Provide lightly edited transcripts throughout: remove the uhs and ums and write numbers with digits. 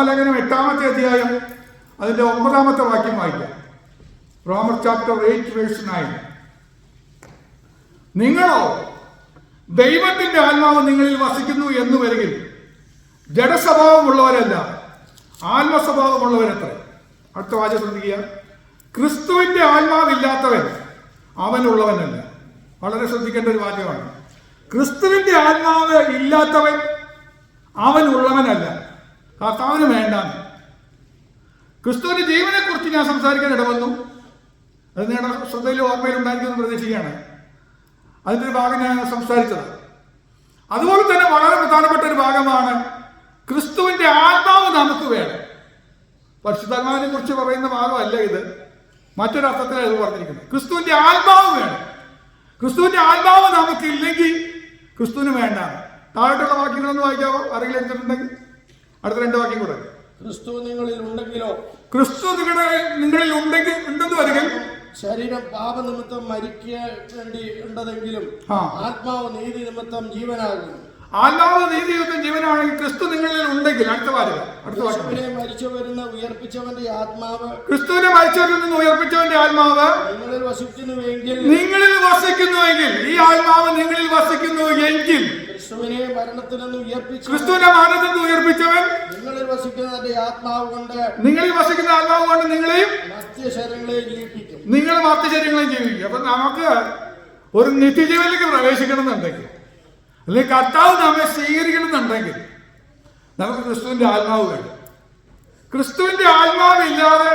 റോമാലേഖനം 8-ാമത്തെ അധ്യായം അതിൻ്റെ 9-ാമത്തെ വാക്യം വായിക്കാം. റോമർ ചാപ്റ്റർ 8 വേഴ്സ് 9. നിങ്ങളോ ദൈവത്തിന്റെ ആത്മാവ് നിങ്ങളിൽ വസിക്കുന്നു എന്ന് വരികിൽ ജഡസ്വഭാവമുള്ളവരല്ല, ആത്മസ്വഭാവമുള്ളവരത്ര. അടുത്ത വാചകം ശ്രദ്ധിക്കുക. ക്രിസ്തുവിന്റെ ആത്മാവില്ലാത്തവൻ അവനുള്ളവനല്ല. വളരെ ശ്രദ്ധിക്കേണ്ട ഒരു വാചകമാണ്. ക്രിസ്തുവിന്റെ ആത്മാവ് ഇല്ലാത്തവൻ അവനുള്ളവനല്ല, കർത്താവിന് വേണ്ടാന്ന്. ക്രിസ്തുവിന്റെ ജീവനെ കുറിച്ച് ഞാൻ സംസാരിക്കാൻ ഇടവന്നു. അത് നിങ്ങളുടെ ശ്രദ്ധയിൽ ഓർമ്മയിൽ ഉണ്ടായിരിക്കുമെന്ന് പ്രതീക്ഷിക്കുകയാണ്. അതിൻ്റെ ഒരു ഭാഗം ഞാൻ സംസാരിച്ചത്. അതുപോലെ തന്നെ വളരെ പ്രധാനപ്പെട്ട ഒരു ഭാഗമാണ് ക്രിസ്തുവിന്റെ ആത്മാവ് നമുക്ക് വേണം. പരിശുദ്ധാത്മാവിനെ കുറിച്ച് പറയുന്ന ഭാഗമല്ല ഇത്, മറ്റൊരർത്ഥത്തിലാണ് ഇത് പറഞ്ഞിരിക്കുന്നത്. ക്രിസ്തുവിന്റെ ആത്മാവ് വേണം. ക്രിസ്തുവിന്റെ ആത്മാവ് നമുക്ക് ഇല്ലെങ്കിൽ ക്രിസ്തുവിന് വേണ്ട. താഴോട്ടുള്ള വാക്യങ്ങളൊന്ന് വായിക്കാവോ? ആരെങ്കിലും എടുത്തിട്ടുണ്ടെങ്കിൽ അടുത്ത 2 വാക്യം കൂടെ. ക്രിസ്തു നിങ്ങളിൽ ഉണ്ടെങ്കിലോ, ക്രിസ്തു നിങ്ങളിൽ ഉണ്ടെന്ന് വരികിൽ ശരീരം പാപനിമിത്തം മരിക്കേണ്ടി ഉണ്ടതെങ്കിലും ആത്മാവ് നീതി നിമിത്തം ജീവനാകുന്നു. ആത്മാവ് നീതി നിമിത്തം ജീവനാണെങ്കിൽ ക്രിസ്തു നിങ്ങളിൽ ഉണ്ടെങ്കിൽ. അടുത്ത വാചകം. മരിച്ചവരിൽ ഉയർപ്പിച്ചവന്റെ ആത്മാവ്, ക്രിസ്തുവിനെ മരിച്ചവരിൽ നിന്ന് ഉയർപ്പിച്ചവന്റെ ആത്മാവ് നിങ്ങളിൽ വസിക്കുന്നുവെങ്കിൽ, ഈ ആത്മാവ് നിങ്ങളിൽ വസിക്കുന്നുവെങ്കിൽ ക്രിസ്തുവിനെ മരണത്തിൽ നിന്ന് ഉയർപ്പിച്ചവൻ നിങ്ങളിൽ വസിക്കുന്നതിന്റെ ആത്മാവ് കൊണ്ട് നിങ്ങളെയും മർത്യശരീരങ്ങളെയും ജീവിപ്പിക്കും. അപ്പൊ നമുക്ക് ഒരു നിത്യജീവനിലേക്ക് പ്രവേശിക്കണം എന്നുണ്ടെങ്കിൽ, അല്ലെങ്കിൽ കർത്താവ് നമ്മെ സ്വീകരിക്കണം എന്നുണ്ടെങ്കിൽ നമുക്ക് ക്രിസ്തുവിന്റെ ആത്മാവ് വേണം. ക്രിസ്തുവിന്റെ ആത്മാവ് ഇല്ലാതെ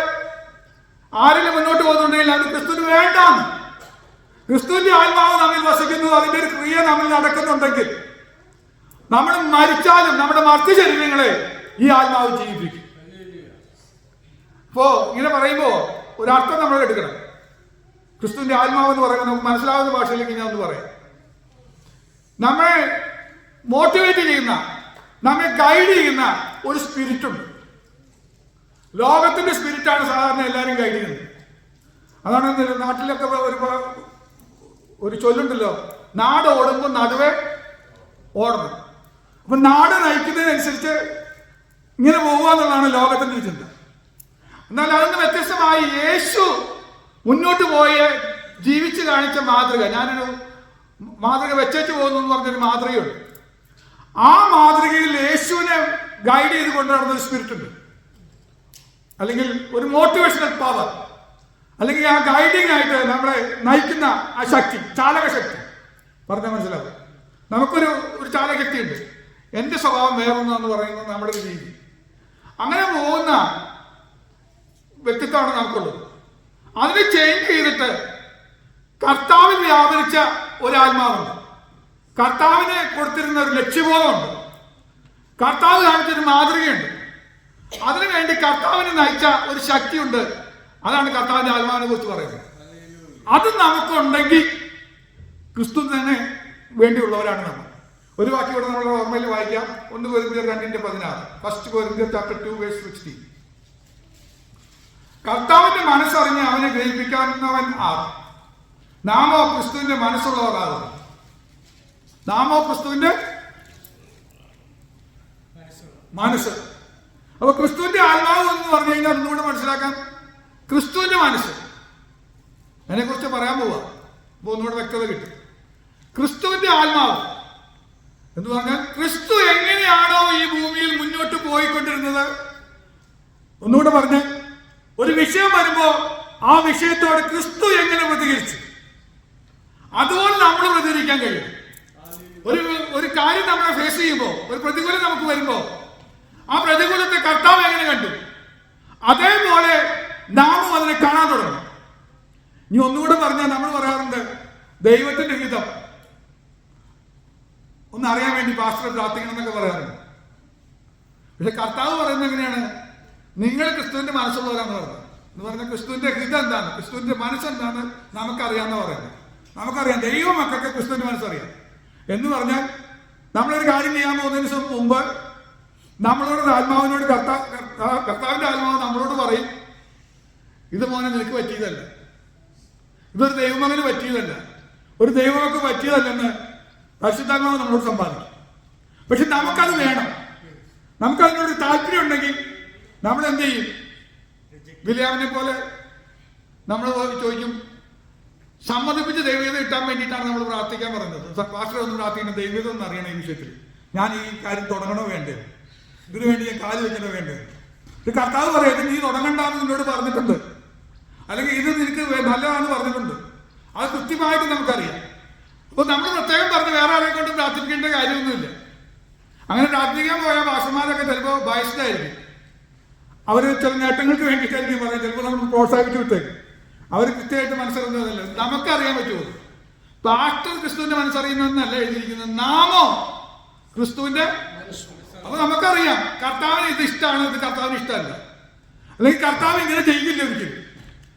ആരെങ്കിലും മുന്നോട്ട് പോകുന്നുണ്ടെങ്കിൽ അത് ക്രിസ്തുവിന് വേണ്ടാന്ന്. ക്രിസ്തുവിന്റെ ആത്മാവ് നമ്മിൽ വസിക്കുന്നു, അതിന്റെ ഒരു ക്രിയ നമ്മിൽ നടക്കുന്നുണ്ടെങ്കിൽ നമ്മൾ മരിച്ചാലും നമ്മുടെ മർത്യശരീരങ്ങളെ ഈ ആത്മാവ് ജീവിപ്പിക്കും. ഇപ്പോ ഇങ്ങനെ പറയുമ്പോ ഒരർത്ഥം നമ്മൾ എടുക്കണം. ക്രിസ്തുവിന്റെ ആത്മാവ് എന്ന് പറയുമ്പോൾ നമുക്ക് മനസ്സിലാവുന്ന ഭാഷയിലേക്ക് ഞാൻ ഒന്ന് പറയാം. നമ്മെ മോട്ടിവേറ്റ് ചെയ്യുന്ന, നമ്മെ ഗൈഡ് ചെയ്യുന്ന ഒരു സ്പിരിറ്റ് ഉണ്ട്. ലോകത്തിന്റെ സ്പിരിറ്റാണ് സാധാരണ എല്ലാവരും ഗൈഡ് ചെയ്യുന്നത്. അതാണ് നാട്ടിലൊക്കെ ഒരു ചൊല്ലുണ്ടല്ലോ, നാട് ഓടുമ്പോൾ നടുവേ ഓടണം. അപ്പൊ നാട് നയിക്കുന്നതിനനുസരിച്ച് ഇങ്ങനെ പോകുക എന്നുള്ളതാണ് ലോകത്തിന്റെ ചിന്ത. എന്നാൽ അതിന് വ്യത്യസ്തമായി യേശു മുന്നോട്ട് പോയ ജീവിച്ച് കാണിച്ച മാതൃക, ഞാനൊരു മാതൃക വെച്ചു പോകുന്നു എന്ന് പറഞ്ഞൊരു മാതൃകയുണ്ട്. ആ മാതൃകയിൽ യേശുവിനെ ഗൈഡ് ചെയ്ത് കൊണ്ടു നടന്നൊരു സ്പിരിറ്റ് ഉണ്ട്, അല്ലെങ്കിൽ ഒരു മോട്ടിവേഷണൽ പവർ, അല്ലെങ്കിൽ ആ ഗൈഡിങ് ആയിട്ട് നമ്മളെ നയിക്കുന്ന ആ ശക്തി, ചാലക ശക്തി. പറഞ്ഞാൽ മനസ്സിലാവും. നമുക്കൊരു ചാലകശക്തി ഉണ്ട്. എൻ്റെ സ്വഭാവം വേറൊന്നാന്ന് പറയുന്നത് നമ്മുടെ ഒരു രീതി. അങ്ങനെ പോകുന്ന വ്യക്തിത്വമാണ് നമുക്കുള്ളത്. അതിനെ ചേഞ്ച് ചെയ്തിട്ട് കർത്താവിൽ വ്യാപരിച്ച ഒരാത്മാവുണ്ട്. കർത്താവിന് കൊടുത്തിരുന്ന ഒരു ലക്ഷ്യബോധമുണ്ട്. കർത്താവ് കാണിച്ചൊരു മാതൃകയുണ്ട്. അതിനുവേണ്ടി കർത്താവിനെ നയിച്ച ഒരു ശക്തിയുണ്ട്. അതാണ് കർത്താവിന്റെ ആത്മാവിനെ കുറിച്ച് പറയുന്നത്. അത് നമുക്കുണ്ടെങ്കിൽ ക്രിസ്തു തന്നെ വേണ്ടിയുള്ളവരാണ് നമ്മൾ. ഒരു വാക്യം ഇവിടെ നമ്മുടെ ഓർമ്മയിൽ വായിക്കാം. 1 കൊരിന്ത്യർ 2:16. 1 കൊരിന്ത്യർ ചാപ്റ്റർ 2 വേഴ്സ് 16. കർത്താവിന്റെ മനസ്സറിഞ്ഞ് അവനെ ഗ്രഹിപ്പിക്കാവുന്നവൻ ആർ? നാമോ ക്രിസ്തുവിന്റെ മനസ്സുള്ളവരാകുന്നു. നാമോ ക്രിസ്തുവിന്റെ മനസ്സ്. അപ്പൊ ക്രിസ്തുവിന്റെ ആത്മാവ് എന്ന് പറഞ്ഞു കഴിഞ്ഞാൽ ഒന്നുകൂടെ മനസ്സിലാക്കാം. ക്രിസ്തുവിന്റെ മനസ്സ് അതിനെക്കുറിച്ച് പറയാൻ പോവാ. അപ്പൊ ഒന്നുകൂടെ വ്യക്തത കിട്ടും. ക്രിസ്തുവിന്റെ ആത്മാവ് എന്ന് പറഞ്ഞാൽ ക്രിസ്തു എങ്ങനെയാണോ ഈ ഭൂമിയിൽ മുന്നോട്ട് പോയിക്കൊണ്ടിരുന്നത്, ഒന്നുകൂടെ പറഞ്ഞ്, ഒരു വിഷയം വരുമ്പോ ആ വിഷയത്തോട് ക്രിസ്തു എങ്ങനെ പ്രതികരിച്ചു, അതുപോലെ നമ്മൾ പ്രതികരിക്കാൻ കഴിയും. ഒരു കാര്യം നമ്മളെ ഫേസ് ചെയ്യുമ്പോൾ, ഒരു പ്രതികൂലം നമുക്ക് വരുമ്പോ ആ പ്രതികൂലത്തെ കർത്താവ് എങ്ങനെ കണ്ടു, അതേപോലെ നാമും അതിനെ കാണാൻ തുടങ്ങും. ഇനി ഒന്നുകൂടെ പറഞ്ഞാൽ നമ്മൾ പറയാറുണ്ട്, ദൈവത്തിന്റെ ഹിതം ഒന്ന് അറിയാൻ വേണ്ടി പാസ്റ്റർ പ്രാർത്ഥിക്കണം എന്നൊക്കെ പറയാറുണ്ട്. പക്ഷെ കർത്താവ് പറയുന്നത് എങ്ങനെയാണ്? നിങ്ങൾ ക്രിസ്തുവിന്റെ മനസ്സുള്ളവരാന്ന് പറയുന്നത്. എന്ന് പറഞ്ഞാൽ ക്രിസ്തുവിന്റെ ഹിതം എന്താണ്, ക്രിസ്തുവിന്റെ മനസ്സെന്താണ് നമുക്കറിയാമെന്ന് പറയുന്നത്. നമുക്കറിയാം, ദൈവ മക്കൾക്ക് ക്രിസ്തുവിന്റെ മനസ്സറിയാം. എന്ന് പറഞ്ഞാൽ നമ്മളൊരു കാര്യം ചെയ്യാൻ പോകുന്നതിന് മുമ്പ് നമ്മളോട് ആത്മാവിനോട് കർത്താവിന്റെ ആത്മാവ് നമ്മളോട് പറയും, ഇത് മോനെ നിനക്ക് പറ്റിയതല്ല, ഇതൊരു ദൈവമകന് പറ്റിയതല്ല, ഒരു ദൈവമൊക്കെ പറ്റിയതല്ലെന്ന് പരിശുദ്ധാത്മാവ് നമ്മളോട് സമ്പാദിക്കും. പക്ഷെ നമുക്കത് വേണം. നമുക്കതിനോട് താല്പര്യം ഉണ്ടെങ്കിൽ നമ്മൾ എന്ത് ചെയ്യും? ബിലിയാമിനെ പോലെ നമ്മൾ ചോദിക്കും, സമ്മതിപ്പിച്ച് ദൈവീയത കിട്ടാൻ വേണ്ടിയിട്ടാണ് നമ്മൾ പ്രാർത്ഥിക്കാൻ പറയുന്നത്. പാസ്റ്റർ ഒന്ന് പ്രാർത്ഥിക്കണം, ദൈവീയത ഒന്ന് അറിയണം ഈ വിഷയത്തിൽ. ഞാൻ ഈ കാര്യം തുടങ്ങണോ വേണ്ടേ, ഇതിനു വേണ്ടി ഞാൻ കാല് വെക്കണോ വേണ്ടേ? ഇത് കർത്താവ് പറയാം, നീ തുടങ്ങണ്ടെന്ന് നിന്നോട് പറഞ്ഞിട്ടുണ്ട്, അല്ലെങ്കിൽ ഇത് നിനക്ക് നല്ലതാണെന്ന് പറഞ്ഞിട്ടുണ്ട്. അത് കൃത്യമായിട്ട് നമുക്കറിയാം. അപ്പോൾ നമ്മൾ പ്രത്യേകം പറഞ്ഞ് വേറെ ആളെ കൊണ്ട് പ്രാർത്ഥിക്കേണ്ട കാര്യമൊന്നുമില്ല. അങ്ങനെ പ്രാർത്ഥിക്കാൻ പോയ ഭാഷമാരൊക്കെ ചിലപ്പോൾ ബയസ്ഡായിരിക്കും. അവർ ചില നേട്ടങ്ങൾക്ക് വേണ്ടിയിട്ടായിരിക്കും പറയാം, ചിലപ്പോൾ നമ്മൾ പ്രോത്സാഹിപ്പിച്ചു വിട്ടേക്കും. അവർ കൃത്യമായിട്ട് മനസ്സറിയുന്നതല്ല. നമുക്കറിയാൻ പറ്റുമോ? പാസ്റ്റർ ക്രിസ്തുവിന്റെ മനസ്സറിയുന്നതെന്നല്ല എഴുതിയിരിക്കുന്നത്, നാമോ ക്രിസ്തുവിന്റെ. അപ്പൊ നമുക്കറിയാം കർത്താവിന് ഇത് ഇഷ്ടമാണ്, ഇത് കർത്താവിന് ഇഷ്ടമല്ല, അല്ലെങ്കിൽ കർത്താവ് ഇങ്ങനെ ചെയ്യില്ല ഒരിക്കലും.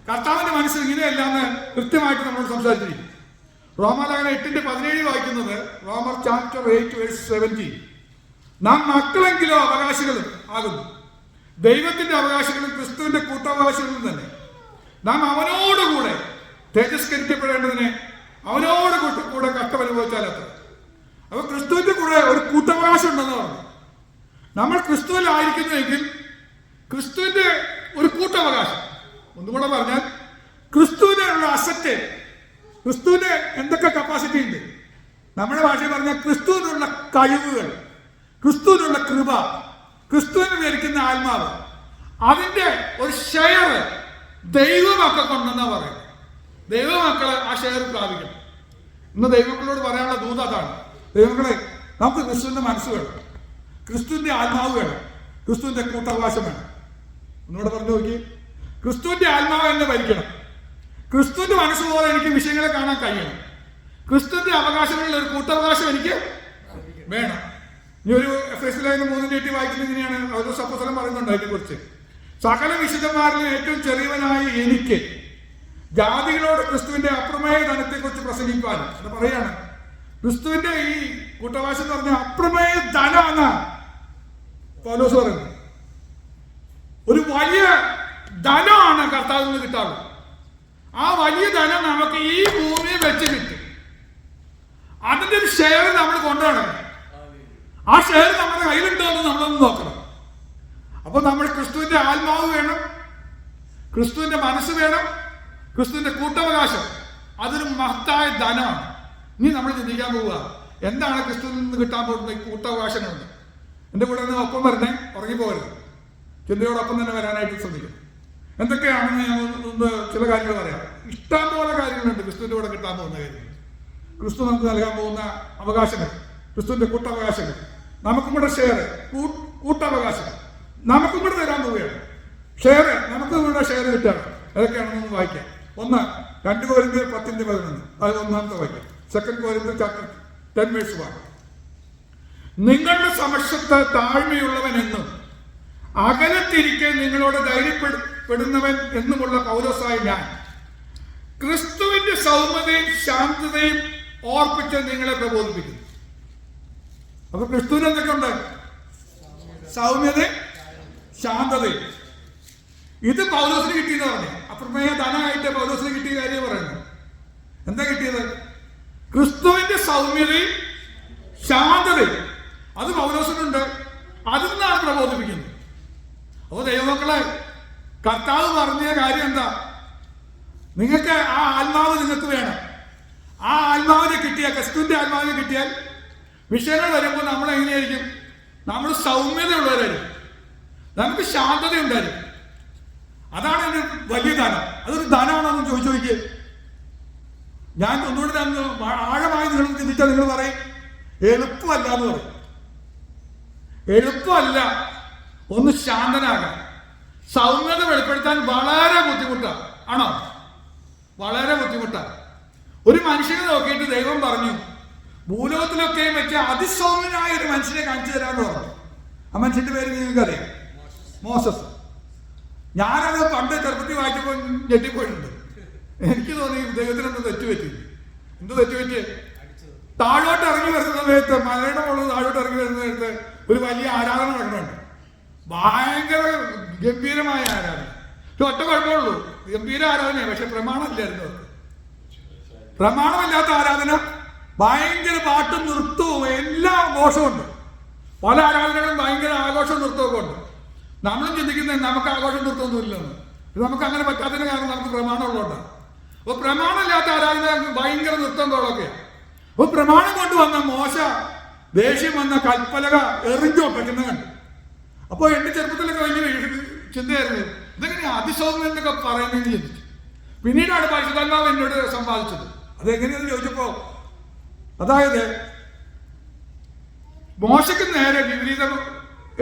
കർത്താവിന്റെ മനസ്സ് ഇങ്ങനെയല്ല എന്ന് കൃത്യമായിട്ട് നമ്മൾ സംസാരിച്ചിരിക്കും. റോമാലേഖനം 8:17 വായിക്കുന്നത്, റോമർ ചാപ്റ്റർ 8:17, നാം മക്കളെങ്കിലോ അവകാശികളും ആകുന്നു, ദൈവത്തിന്റെ അവകാശികളും ക്രിസ്തുവിന്റെ കൂട്ടവകാശികളും തന്നെ. നാം അവനോടുകൂടെ തേജസ്കരിക്കപ്പെടേണ്ടതിനെ അവനോട് കൂടെ കഷ്ടമനുഭവിച്ചാലത്ര. അപ്പൊ ക്രിസ്തുവിന്റെ കൂടെ ഒരു കൂട്ടവകാശം ഉണ്ടെന്ന് പറഞ്ഞു. നമ്മൾ ക്രിസ്തുവിലായിരിക്കുന്നുവെങ്കിൽ ക്രിസ്തുവിന്റെ ഒരു കൂട്ടവകാശം, ഒന്നുകൂടെ പറഞ്ഞാൽ ക്രിസ്തുവിനുള്ള അസറ്റ്, ക്രിസ്തുവിന് എന്തൊക്കെ കപ്പാസിറ്റി ഉണ്ട്, നമ്മുടെ ഭാഷയിൽ പറഞ്ഞാൽ ക്രിസ്തുവിനുള്ള കഴിവുകൾ, ക്രിസ്തുവിനുള്ള കൃപ, ക്രിസ്തുവിന് വിവരിക്കുന്ന ആത്മാവ്, അതിന്റെ ഒരു ഷെയർ ദൈവമക്കൾക്കുണ്ടെന്നാ പറയുന്നത്. ദൈവമക്കള് ആ ഷെയർ പ്രാപിക്കണം. ഇന്ന് ദൈവമക്കളോട് പറയാനുള്ള ദൂത് അതാണ്. ദൈവങ്ങളെ, നമുക്ക് ക്രിസ്തുവിന്റെ മനസ്സ് വേണം, ക്രിസ്തുവിന്റെ ആത്മാവ് വേണം, ക്രിസ്തുവിന്റെ കൂട്ടവകാശം വേണം. ഒന്നുകൂടെ പറഞ്ഞു നോക്കി, ക്രിസ്തുവിന്റെ ആത്മാവ് എന്നെ ഭരിക്കണം, ക്രിസ്തുവിന്റെ മനസ്സ് പോലെ എനിക്ക് വിഷയങ്ങളെ കാണാൻ കഴിയണം, ക്രിസ്തുവിന്റെ അവകാശങ്ങളിൽ ഒരു കൂട്ടവകാശം എനിക്ക് വേണം. ഇനി ഒരു എഫെസ്യർ 3:8 വായിക്കുന്നത് ഇങ്ങനെയാണ്. പൗലോസ് അപ്പോസ്തലൻ പറയുന്നുണ്ട് അതിനെ കുറിച്ച്, സകല വിശുദ്ധന്മാരിലും ഏറ്റവും ചെറിയവനായ എനിക്ക് ജാതികളോട് ക്രിസ്തുവിന്റെ അപ്രമേയ ധനത്തെ കുറിച്ച് പ്രസംഗിക്കാൻ. അത് പറയാണ്, ക്രിസ്തുവിന്റെ ഈ കൂട്ടവകാശം എന്ന് പറഞ്ഞ അപ്രമേയ ധനമാണ് പൗലോസ് പറയുന്നത്. ഒരു വലിയ ധനമാണ് കർത്താവിൽ നിന്ന് കിട്ടാറുള്ളത്. ആ വലിയ ധനം നമുക്ക് ഈ ഭൂമിയെ വെച്ച് കിട്ടും. അതിന്റെ ഒരു ഷെയർ നമ്മൾ കൊണ്ടുപോകണം. ആ ഷെയർ നമ്മുടെ കയ്യിലുണ്ടോ എന്ന് നമ്മളൊന്ന് നോക്കണം. അപ്പൊ നമ്മൾ ക്രിസ്തുവിന്റെ ആത്മാവ് വേണം, ക്രിസ്തുവിന്റെ മനസ്സ് വേണം, ക്രിസ്തുവിന്റെ കൂട്ടവകാശം. അതൊരു മഹത്തായ ധനമാണ്. ഇനി നമ്മൾ ചിന്തിക്കാൻ പോവുക, എന്താണ് ക്രിസ്തുവിൽ നിന്ന് കിട്ടാൻ പോകുന്ന ഈ കൂട്ടവകാശങ്ങളുണ്ട്. എൻ്റെ കൂടെ നിന്ന് ഒപ്പം വരണേ, ഉറങ്ങിപ്പോകരുത്, ചിന്തയോടൊപ്പം തന്നെ വരാനായിട്ട് ശ്രമിക്കും. എന്തൊക്കെയാണെന്ന് ഞാൻ ഒന്ന് ചില കാര്യങ്ങൾ പറയാം. ഇഷ്ടം പോലെ കാര്യങ്ങളുണ്ട് ക്രിസ്തുവിന്റെ കൂടെ കിട്ടാൻ പോകുന്ന കാര്യങ്ങൾ, ക്രിസ്തു നമുക്ക് നൽകാൻ പോകുന്ന അവകാശങ്ങൾ, ക്രിസ്തുവിന്റെ കൂട്ടവകാശങ്ങൾ, നമുക്കും കൂടെ ഷെയർ, കൂട്ടവകാശം നമുക്കും കൂടെ തരാൻ പോവുകയാണ്. ഷെയർ, നമുക്കും കൂടെ ഷെയർ കിട്ടുകയാണ്. ഏതൊക്കെയാണെന്ന് വായിക്കാം. 2 Corinthians 10:11, അത് ഒന്നാമത്തെ വാക്യം. 2 Corinthians chapter 10:1, നിങ്ങളുടെ സമക്ഷത്ത് താഴ്മയുള്ളവനെന്നും അകലത്തിരിക്കെ നിങ്ങളോട് ധൈര്യപ്പെടുന്നവൻ എന്നുമുള്ള പൗലോസായ ഞാൻ ക്രിസ്തുവിന്റെ സൗമ്യതയും ശാന്തതയും ഓർപ്പിച്ച് നിങ്ങളെ പ്രബോധിപ്പിക്കുന്നു. അപ്പൊ ക്രിസ്തുവിന് എന്തൊക്കെയുണ്ട്? സൗമ്യതയും ശാന്തതയും. ഇത് പൗലോസിന് കിട്ടിയെന്ന് പറഞ്ഞു. അപ്രമേയ ധനമായിട്ട് പൗലോസിന് കിട്ടിയ കാര്യം പറയുന്നത്. എന്താ കിട്ടിയത്? ക്രിസ്തുവിന്റെ സൗമ്യതയും ശാന്തതയും. അത് പൗലോസിനുണ്ട്, അതിൽ നിന്നാണ് പ്രബോധിപ്പിക്കുന്നത്. അപ്പൊ ദൈവമക്കളെ, കർത്താവ് പറഞ്ഞ കാര്യം എന്താ? നിങ്ങൾക്ക് ആ ആത്മാവ് നിങ്ങൾക്ക് വേണം. ആ ആത്മാവിനെ കിട്ടിയാൽ, ക്രിസ്തുവിന്റെ ആത്മാവിനെ കിട്ടിയാൽ വിഷയങ്ങൾ വരുമ്പോൾ നമ്മൾ എങ്ങനെയായിരിക്കും? നമ്മൾ സൗമ്യതയുള്ളവരായിരിക്കും, നമുക്ക് ശാന്തത ഉണ്ടായിരിക്കും. അതാണ് എൻ്റെ വലിയ ദാനം. അതൊരു ദാനമാണെന്ന് ചോദിച്ചു നോക്കിയേ. ഞാൻ ഒന്നുകൂടി ആഴമായി നിങ്ങൾ ചിന്തിച്ചാൽ നിങ്ങൾ പറയും എളുപ്പമല്ല എന്ന് പറയും. എളുപ്പമല്ല ഒന്ന് ശാന്തനാകാൻ. സൗമ്യത വെളിപ്പെടുത്താൻ വളരെ ബുദ്ധിമുട്ടാണ്. ആണോ? വളരെ ബുദ്ധിമുട്ടാണ്. ഒരു മനുഷ്യനെ നോക്കിയിട്ട് ദൈവം പറഞ്ഞു, ഭൂലോകത്തിലൊക്കെയും വെച്ച് അതിസൗമ്യനായ ഒരു മനുഷ്യനെ കാണിച്ചു തരാമെന്ന് പറഞ്ഞു. ആ മനുഷ്യന്റെ പേര് നിങ്ങൾക്കറിയാം, മോസസ്. ഞാനത് പണ്ട് ചെറുപ്പത്തിൽ വായിച്ചപ്പോൾ ഞെട്ടിപ്പോയിട്ടുണ്ട്. എനിക്ക് തോന്നി ദൈവത്തിനെന്ത് തെറ്റുപറ്റി. എന്ത് തെറ്റുപറ്റിയേ? താഴോട്ട് ഇറങ്ങി വരുന്ന സമയത്ത്, മലയുടെ മുകളിൽ താഴോട്ട് ഇറങ്ങി വരുന്ന സമയത്ത് ഒരു വലിയ ആരാധന നടക്കുന്നുണ്ട്. ഭയങ്കര ഗംഭീരമായ ആരാധന. ഒറ്റ കുഴപ്പമുള്ളൂ, ഗംഭീര ആരാധനയാണ്, പക്ഷെ പ്രമാണമില്ലായിരുന്നു. പ്രമാണമില്ലാത്ത ആരാധന, ഭയങ്കര പാട്ടും നൃത്തവും എല്ലാ ആഘോഷമുണ്ട്. പല ആരാധനകളും ഭയങ്കര ആഘോഷവും നൃത്തമൊക്കെ ഉണ്ട്. നമ്മളും ചിന്തിക്കുന്നത് നമുക്ക് ആഘോഷം നിർത്തുന്നില്ലെന്ന്. ഇത് നമുക്ക് അങ്ങനെ പറ്റാത്തതിന് കാരണം നമുക്ക് പ്രമാണം ഉള്ളതുകൊണ്ടാണ്. അപ്പൊ പ്രമാണമില്ലാത്ത ആരാധന ഭയങ്കര നൃത്തം തോളൊക്കെയാണ്. അപ്പൊ പ്രമാണം കൊണ്ടുവന്ന മോശ ദേഷ്യം വന്ന കൽപ്പലക എറിഞ്ഞു ഒപ്പിക്കുന്ന കണ്ടു. അപ്പൊ എന്റെ ചെറുപ്പത്തിലൊക്കെ വലിയ ചിന്തയായിരുന്നു, ഇതെങ്ങനെ അതിസൗമ്യം എന്നൊക്കെ പറയുന്നതെന്ന് ചിന്തിച്ചു. പിന്നീടാണ് പരിശുദ്ധാത്മാവ് എന്നോട് സംവാദിച്ചത്. അതെങ്ങനെയെന്ന് ചോദിച്ചപ്പോ, അതായത് മോശയ്ക്ക് നേരെ വിപരീതം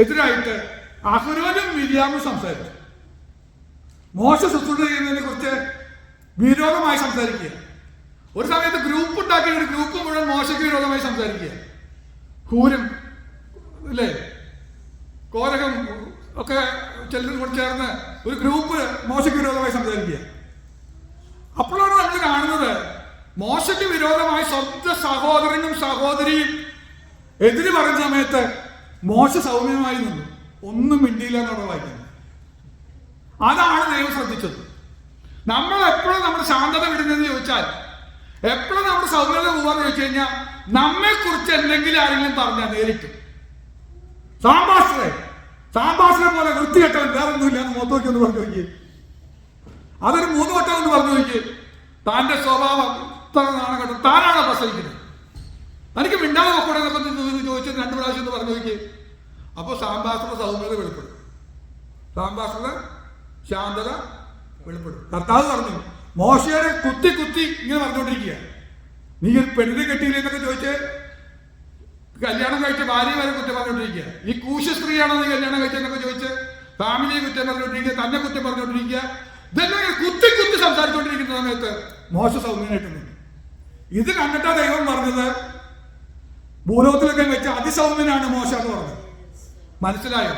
എതിരായിട്ട് അഹരോനും മിര്യാമും സംസാരിച്ചു. മോശ ശുശ്രൂഷ ചെയ്യുന്നതിനെ കുറിച്ച് വിരോധമായി സംസാരിക്കുക. ഒരു സമയത്ത് ഗ്രൂപ്പ് ഉണ്ടാക്കി ഒരു ഗ്രൂപ്പ് മുഴുവൻ മോശയ്ക്ക് വിരോധമായി സംസാരിക്കുക. ഹൂരും അല്ലേ, കോരകം ഒക്കെ ചിലരും കൂടി ചേർന്ന് ഒരു ഗ്രൂപ്പ് മോശയ്ക്ക് വിരോധമായി സംസാരിക്കുക. അപ്പോഴാണ് നമ്മൾ കാണുന്നത് മോശയ്ക്ക് വിരോധമായി സ്വന്തം സഹോദരനും സഹോദരിയും എതിര് പറയുന്ന സമയത്ത് മോശ സൗമ്യമായി നിന്നു, ഒന്നും മിണ്ടിയില്ല എന്നാണ് വായിക്കുന്നത്. അതാണ് ദൈവം ശ്രദ്ധിച്ചത്. നമ്മൾ എപ്പോഴും നമ്മുടെ ശാന്തത വിടുന്നതെന്ന് ചോദിച്ചാൽ, എപ്പോഴും നമ്മുടെ സൗമ്യത പോവാന്ന് ചോദിച്ചു കഴിഞ്ഞാൽ, നമ്മെ കുറിച്ച് എന്തെങ്കിലും ആരെങ്കിലും പറഞ്ഞാൽ നേരിട്ട് സാമ്പാസിനെ പോലെ വൃത്തികെട്ടവൻ വേറെ ഒന്നുമില്ല എന്ന് മൊത്തമൊക്കെ ഒന്ന് പറഞ്ഞു നോക്കി. അതൊരു 3 വട്ടം ഒന്ന് പറഞ്ഞു നോക്കി. താന്റെ സ്വഭാവം നാണക്കെട്ടം താനാണോ പ്രസവിക്കുന്നത്, തനിക്ക് മിണ്ടാതെ നോക്കൂടെ എന്നൊക്കെ ചോദിച്ചത് 2 പ്രാവശ്യം എന്ന് പറഞ്ഞു നോക്കി. അപ്പൊ സാമ്പാസിന്റെ സൗമ്യത വെളിപ്പെടും, സാമ്പാസിന്റെ ശാന്തത വെളിപ്പെടും. കർത്താവ് പറഞ്ഞു, മോശയുടെ കുത്തി കുത്തി ഇങ്ങനെ പറഞ്ഞുകൊണ്ടിരിക്കുക, നീ ഒരു പെണ്ണിനെ കെട്ടിയില്ല എന്നൊക്കെ ചോദിച്ച് കല്യാണം കഴിച്ച ഭാര്യ വരെ കുറ്റം പറഞ്ഞുകൊണ്ടിരിക്കുക. ഈ കൂശ സ്ത്രീയാണോ നീ കല്യാണം കഴിച്ചെന്നൊക്കെ ചോദിച്ച് ഫാമിലിയെ കുറ്റം പറഞ്ഞുകൊണ്ടിരിക്കുക, തന്നെ കുറ്റം പറഞ്ഞുകൊണ്ടിരിക്കുക. ഇതെല്ലാം കുത്തി കുത്തി സംസാരിച്ചുകൊണ്ടിരിക്കുന്ന സമയത്ത് മോശ സൗമ്യനായിട്ടുണ്ട്. ഇത് കണ്ടിട്ടാ ദൈവം പറഞ്ഞത്, ഭൂലോകത്തിലൊക്കെ വെച്ച് അതിസൗമ്യനാണ് മോശ എന്ന് പറഞ്ഞത്. മനസ്സിലായോ?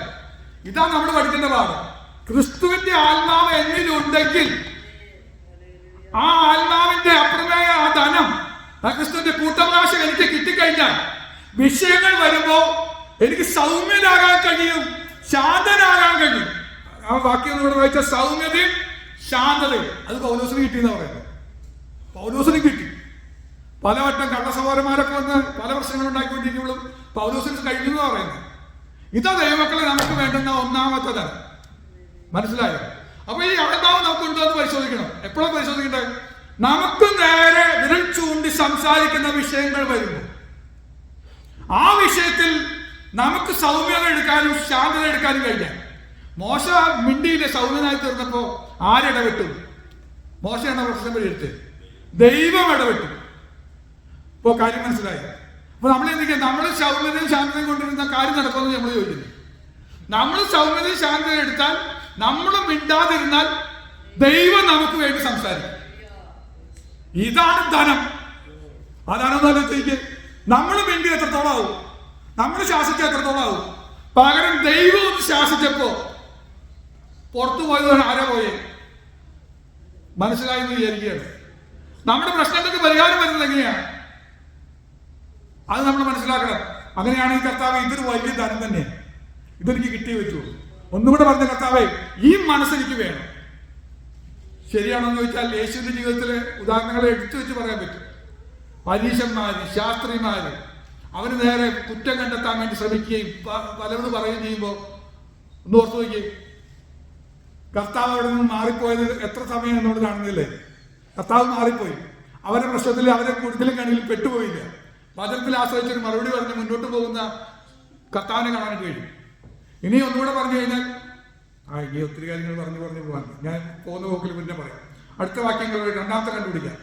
ഇതാണ് നമ്മൾ പഠിക്കേണ്ട പാഠം. ക്രിസ്തുവിന്റെ ആത്മാവ് എന്നിലുണ്ടെങ്കിൽ ആ ആത്മാവിന്റെ അപ്രമേയ ആ ധനം, ആ ക്രിസ്തുവിന്റെ കൂട്ടവകാശം എനിക്ക് കിട്ടിക്കഴിഞ്ഞാൽ വിഷയങ്ങൾ വരുമ്പോ എനിക്ക് സൗമ്യനാകാൻ കഴിയും, ശാന്തനാകാൻ കഴിയും. ആ വാക്യം ഇവിടെ വായിച്ച സൗമ്യതയും ശാന്തതയും അത് പൗലോസിന് കിട്ടിയെന്ന് പറയുന്നത്. പൗലോസിന് കിട്ടി. പലവട്ടം കള്ളസഹോദരന്മാരൊക്കെ വന്ന് പല പ്രശ്നങ്ങൾ ഉണ്ടാക്കിക്കൊണ്ടിരിക്കുമ്പോഴും പൗലോസിന് കഴിഞ്ഞു എന്ന് പറയുന്നത്. ഇതാ ദൈവമക്കളെ നമുക്ക് വേണ്ടുന്ന ഒന്നാമത്തെ തരം. മനസ്സിലായോ? അപ്പൊ ഈ ആത്മാവ് നമുക്ക് ഉണ്ടോ എന്ന് പരിശോധിക്കണം. എപ്പോഴും പരിശോധിക്കണ്ടേ? നമുക്ക് നേരെ വിരൽ ചൂണ്ടി സംസാരിക്കുന്ന വിഷയങ്ങൾ വരുമ്പോൾ ആ വിഷയത്തിൽ നമുക്ക് സൗമ്യത എടുക്കാനും ശാന്തത എടുക്കാനും കഴിഞ്ഞാൽ. മോശ മിണ്ടിയിലെ സൗമ്യനായി തീർന്നപ്പോ ആരിടപെട്ടു? മോശയാണ് പ്രശ്നം പരിഹരിച്ചത്, ദൈവം ഇടപെട്ടു. ഇപ്പോ കാര്യം മനസ്സിലായി. അപ്പൊ നമ്മൾ എന്തൊക്കെയാ, നമ്മൾ സൗമ്യതയും ശാന്തതയും കൊണ്ടിരുന്ന കാര്യം നടക്കുമെന്ന് നമ്മൾ ചോദിക്കുന്നു. നമ്മൾ സൗമ്യതയും ശാന്തതയും എടുത്താൽ, നമ്മൾ മിണ്ടാതിരുന്നാൽ ദൈവം നമുക്ക് വേണ്ടി സംസാരിക്കും. ഇതാണ് ധനം. അതാണെന്നല്ല, നമ്മൾ മിണ്ടി എത്രത്തോളം ആവും, നമ്മൾ ശാസിച്ച എത്രത്തോളം ആവും. പകരം ദൈവം ഒന്ന് ശാസിച്ചപ്പോ പുറത്തു പോയത് ആരാ പോയേ? മനസ്സിലായി എന്ന് വിചാരിക്കുകയാണ്. നമ്മുടെ പ്രശ്നങ്ങൾക്ക് പരിഹാരം വരുന്നത് എങ്ങനെയാണ് അത് നമ്മൾ മനസ്സിലാക്കണം. അങ്ങനെയാണ് ഈ കർത്താവ്, ഇതൊരു വലിയ ധനം തന്നെ, ഇതെനിക്ക് കിട്ടി വെച്ചു. ഒന്നുകൂടെ പറഞ്ഞ കർത്താവേ, ഈ മനസ്സെനിക്ക് വേണം. ശരിയാണോ എന്ന് ചോദിച്ചാൽ യേശുവിന്റെ ജീവിതത്തിലെ ഉദാഹരണങ്ങളെ എടുത്തു വെച്ച് പറയാൻ പറ്റും. പരീശന്മാര്, ശാസ്ത്രിമാര് അവന് നേരെ കുറ്റം കണ്ടെത്താൻ വേണ്ടി ശ്രമിക്കുകയും പലരോട് പറയുകയും ചെയ്യുമ്പോൾ ഒന്ന് ഓർത്തു നോക്കിയേ, കർത്താവ് അവിടെ നിന്ന് മാറിപ്പോയത് എത്ര സമയം എന്നോട് കാണുന്നില്ലേ? കർത്താവ് മാറിപ്പോയി. അവരുടെ പ്രശ്നത്തിൽ അവരെ കൂടുതലും കണ്ണിൽ പെട്ടുപോയില്ല. വചനത്തിൽ ആശ്രയിച്ചൊരു മറുപടി പറഞ്ഞ് മുന്നോട്ട് പോകുന്ന കർത്താവിനെ കാണാൻ കഴിയും. ഇനി ഒന്നുകൂടെ പറഞ്ഞു കഴിഞ്ഞാൽ ഇനി ഒത്തിരി കാര്യങ്ങൾ പറഞ്ഞു പോകാൻ ഞാൻ പോകുന്ന പോക്കിൽ പിന്നെ പറയാം. അടുത്ത വാക്യങ്ങൾ രണ്ടാമത്തെ കണ്ടുപിടിക്കാം.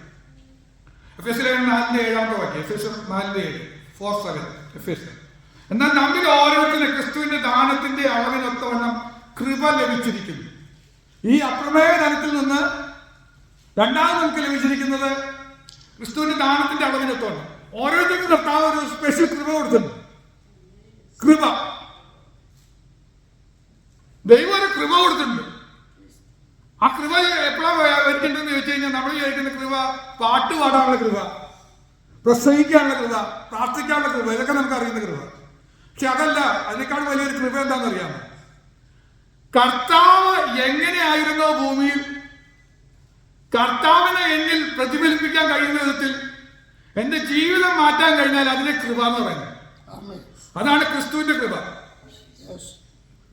എഫേസ്യർ 4:7 വാക്യം. എഫേസ്യർ 4:7 4:7 എഫേസ്യർ. എന്നാൽ നമ്മിൽ ഓരോരുത്തരും ക്രിസ്തുവിന്റെ ദാനത്തിന്റെ അളവിനൊത്തവണ്ണം കൃപ ലഭിച്ചിരിക്കുന്നു. ഈ അപ്രമേയ ധനത്തിൽ നിന്ന് രണ്ടാമത് നമുക്ക് ലഭിച്ചിരിക്കുന്നത് ക്രിസ്തുവിന്റെ ദാനത്തിന്റെ അളവിനൊത്തവണ്ണം. ഓരോരുത്തർക്കും കർത്താവ് ഒരു സ്പെഷ്യൽ കൃപ കൊടുത്തിട്ടുണ്ട്. കൃപ, ദൈവം ഒരു കൃപ കൊടുത്തിട്ടുണ്ട്. ആ കൃപ എപ്പോഴാണ് വരിക്കേണ്ടതെന്ന് ചോദിച്ചു കഴിഞ്ഞാൽ, നമ്മൾ വിചാരിക്കുന്ന കൃപ പാട്ട് പാടാനുള്ള കൃപ, പ്രസംഗിക്കാനുള്ള കൃപ, പ്രാർത്ഥിക്കാനുള്ള കൃപ, ഇതൊക്കെ നമുക്ക് അറിയുന്ന കൃപ. പക്ഷെ അതല്ല, അതിനേക്കാൾ വലിയൊരു കൃപ എന്താണെന്ന് അറിയാമോ? കർത്താവ് എങ്ങനെയായിരുന്നോ ഭൂമിയിൽ, കർത്താവിനെ എന്നിൽ പ്രതിഫലിപ്പിക്കാൻ കഴിയുന്ന വിധത്തിൽ എന്റെ ജീവിതം മാറ്റാൻ കഴിഞ്ഞാൽ അതിനെ കൃപ എന്ന് പറയുന്നത്. അതാണ് ക്രിസ്തുവിന്റെ കൃപ.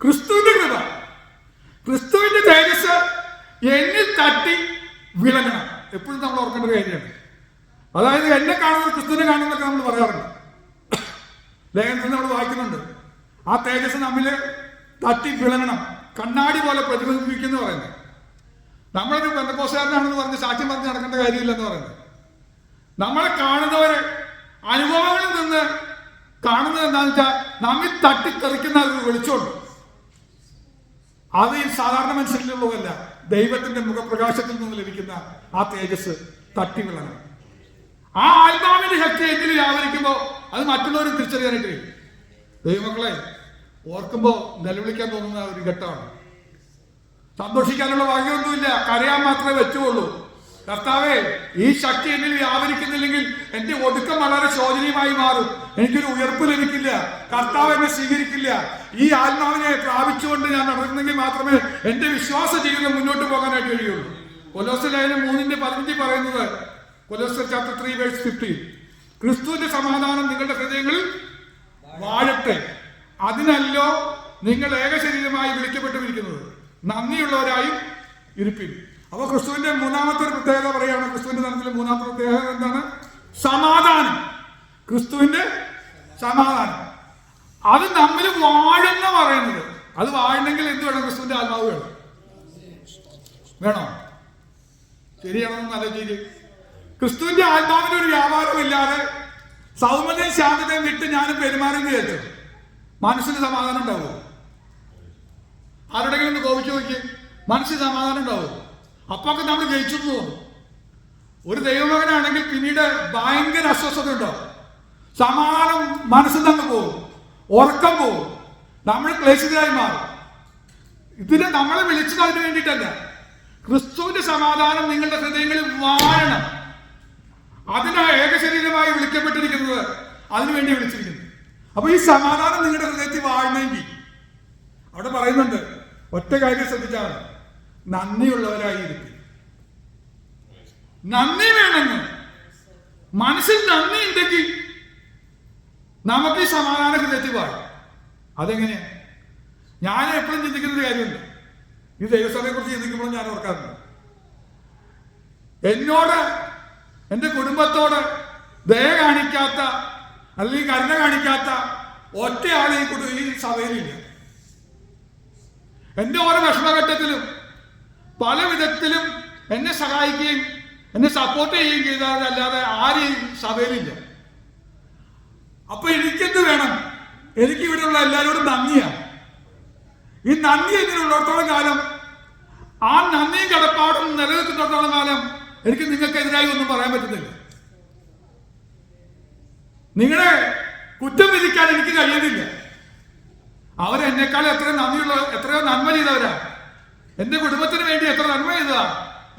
ക്രിസ്തുവിന്റെ കൃപ, ക്രിസ്തുവിന്റെ തേജസ് എന്നിൽ തട്ടി വിളങ്ങണം. എപ്പോഴും നമ്മൾ ഓർക്കേണ്ട ഒരു കാര്യമാണ്. അതായത് എന്നെ കാണുന്നത് ക്രിസ്തുവിനെ കാണുന്നതൊക്കെ നമ്മൾ പറയാറുണ്ട്, ലേഖനത്തിൽ നമ്മൾ വായിക്കുന്നുണ്ട്. ആ തേജസ് നമ്മിൽ തട്ടി വിളങ്ങണം, കണ്ണാടി പോലെ പ്രതിഫലിപ്പിക്കുന്നു പറയുന്നത്. നമ്മളൊരു പെന്തക്കോസ്തുകാരനാണെന്ന് പറഞ്ഞ് സാക്ഷ്യം പറഞ്ഞ് നടക്കേണ്ട കാര്യമില്ലെന്ന് പറയുന്നത്. നമ്മളെ കാണുന്നവര് അനുഭവങ്ങളിൽ നിന്ന് കാണുന്നത് എന്താണെന്ന് വെച്ചാൽ നമ്മിൽ തട്ടിത്തെറിക്കുന്ന ഒരു വെളിച്ചമുണ്ട്. അത് ഈ സാധാരണ മനുഷ്യരിലുള്ളതല്ല, ദൈവത്തിന്റെ മുഖപ്രകാശത്തിൽ നിന്ന് ലഭിക്കുന്ന ആ തേജസ് തട്ടി വിളങ്ങണം. ആ ആത്മാവിന്റെ ശക്തി എന്നിൽ വ്യാപരിക്കുമ്പോൾ അത് മറ്റുള്ളവരും തിരിച്ചറിയാനായിട്ട് കഴിയും. ദൈവമക്കളെ ഓർക്കുമ്പോൾ നിലവിളിക്കാൻ തോന്നുന്ന ഒരു ഘട്ടമാണ്. സന്തോഷിക്കാനുള്ള ഭാഗ്യമൊന്നുമില്ല, കരയാൻ മാത്രമേ വെച്ചുകൊള്ളൂ. കർത്താവേ, ഈ ശക്തി എന്നിൽ വ്യാപരിക്കുന്നില്ലെങ്കിൽ എന്റെ ഒടുക്കം വളരെ ശോചനീയമായി മാറും. എനിക്കൊരു ഉയർപ്പ് ലഭിക്കില്ല, കർത്താവ് എന്നെ സ്വീകരിക്കില്ല. ഈ ആത്മാവിനെ പ്രാപിച്ചുകൊണ്ട് ഞാൻ നടക്കുന്നെങ്കിൽ മാത്രമേ എന്റെ വിശ്വാസ ജീവിതം മുന്നോട്ട് പോകാനായിട്ട് കഴിയുള്ളൂ. കൊലോസ്യർ ലേഖനം 3:15 പറയുന്നത്, കൊലോസ്യർ ചാപ്റ്റർ 3:15, ക്രിസ്തുവിന്റെ സമാധാനം നിങ്ങളുടെ ഹൃദയങ്ങളിൽ വാഴട്ടെ, അതിനല്ലോ നിങ്ങൾ ഏകശരീരമായി വിളിക്കപ്പെട്ടിരിക്കുന്നത്, നന്ദിയുള്ളവരായും ഇരിപ്പിൻ. അപ്പൊ ക്രിസ്തുവിന്റെ മൂന്നാമത്തെ ഒരു പ്രത്യേകത പറയുകയാണ്. ക്രിസ്തുവിന്റെ തലത്തിലെ മൂന്നാമത്തെ പ്രത്യേകത എന്താണ്? സമാധാനം. ക്രിസ്തുവിന്റെ സമാധാനം അത് നമ്മിൽ വാഴുന്ന പറയുന്നത്. അത് വാഴണമെങ്കിൽ എന്ത് വേണം? ക്രിസ്തുവിന്റെ ആത്മാവ് വേണം. വേണോ? ശരിയാണെന്ന് ആലോചിച്ച്. ക്രിസ്തുവിന്റെ ആത്മാവിന്റെ ഒരു വ്യാപാരമില്ലാതെ സൗമ്യതയും ശാന്തതയും വിട്ട് ഞാനും പെരുമാറുന്ന വിചാരിച്ചു മനസ്സിന് സമാധാനം ഉണ്ടാവുമോ? ആരുടെങ്കിലും ഒന്ന് കോപിച്ചു നോക്കി, മനസ്സിന് സമാധാനം ഉണ്ടാവുമോ? അപ്പൊക്കെ നമ്മൾ ജയിച്ചു തോന്നും. ഒരു ദൈവമകനാണെങ്കിൽ പിന്നീട് ഭയങ്കര അസ്വസ്ഥത ഉണ്ടാവും, സമാധാനം മനസ്സിൽ തന്നെ പോകും, ഉറക്കം പോകും, നമ്മൾ ക്ലേശിതരായി മാറും. ഇതിനെ നമ്മളെ വിളിച്ചത് അതിന് വേണ്ടിയിട്ടല്ല. ക്രിസ്തുവിന്റെ സമാധാനം നിങ്ങളുടെ ഹൃദയങ്ങളിൽ വാഴണം. അതിനാ ഏകശരീരമായി വിളിക്കപ്പെട്ടിരിക്കുന്നത്, അതിനുവേണ്ടി വിളിച്ചിരിക്കുന്നത്. അപ്പൊ ഈ സമാധാനം നിങ്ങളുടെ ഹൃദയത്തിൽ വാഴണമെങ്കിൽ അവിടെ പറയുന്നുണ്ട്, ഒറ്റ കാര്യം ശ്രദ്ധിച്ചാൽ നന്ദിയുള്ളവരായിരിക്കും. നന്ദി വേണമെന്ന് മനസ്സിൽ നന്ദി ഉണ്ടെങ്കിൽ നമുക്ക് ഈ സമാധാന ഹൃദയത്തിൽ വാഴും. അതെങ്ങനെയാ? ഞാൻ എപ്പോഴും ചിന്തിക്കുന്ന ഒരു കാര്യമുണ്ട്. ഈ ദൈവസഭയെ കുറിച്ച് ചിന്തിക്കുമ്പോൾ ഞാൻ ഓർക്കാറുണ്ട്, എന്നോട് എന്റെ കുടുംബത്തോട് ദയ കാണിക്കാത്ത അല്ലെങ്കിൽ കരുണ കാണിക്കാത്ത ഒറ്റയാൾ ഈ സഭയിലില്ല. എന്റെ ഓരോ വിഷമഘട്ടത്തിലും പല വിധത്തിലും എന്നെ സഹായിക്കുകയും എന്നെ സപ്പോർട്ട് ചെയ്യുകയും ചെയ്തതല്ലാതെ ആരും ഈ സഭയിലില്ല. അപ്പൊ എനിക്കെന്ത് വേണം? എനിക്ക് ഇവിടെയുള്ള എല്ലാവരോടും നന്ദിയാണ്. ഈ നന്ദി ഇതിനുള്ളിടത്തോളം കാലം, ആ നന്ദിയും കടപ്പാടും നിലനിൽക്കുന്നിടത്തോളം കാലം എനിക്ക് നിങ്ങൾക്കെതിരായി ഒന്നും പറയാൻ പറ്റുന്നില്ല. നിങ്ങളെ കുറ്റം വിധിക്കാൻ എനിക്ക് കഴിയുന്നില്ല. അവരെന്നെക്കാൾ എത്രയോ നന്മ ചെയ്തവരാ. എന്റെ കുടുംബത്തിന് വേണ്ടി എത്ര നന്മ ചെയ്തതാ.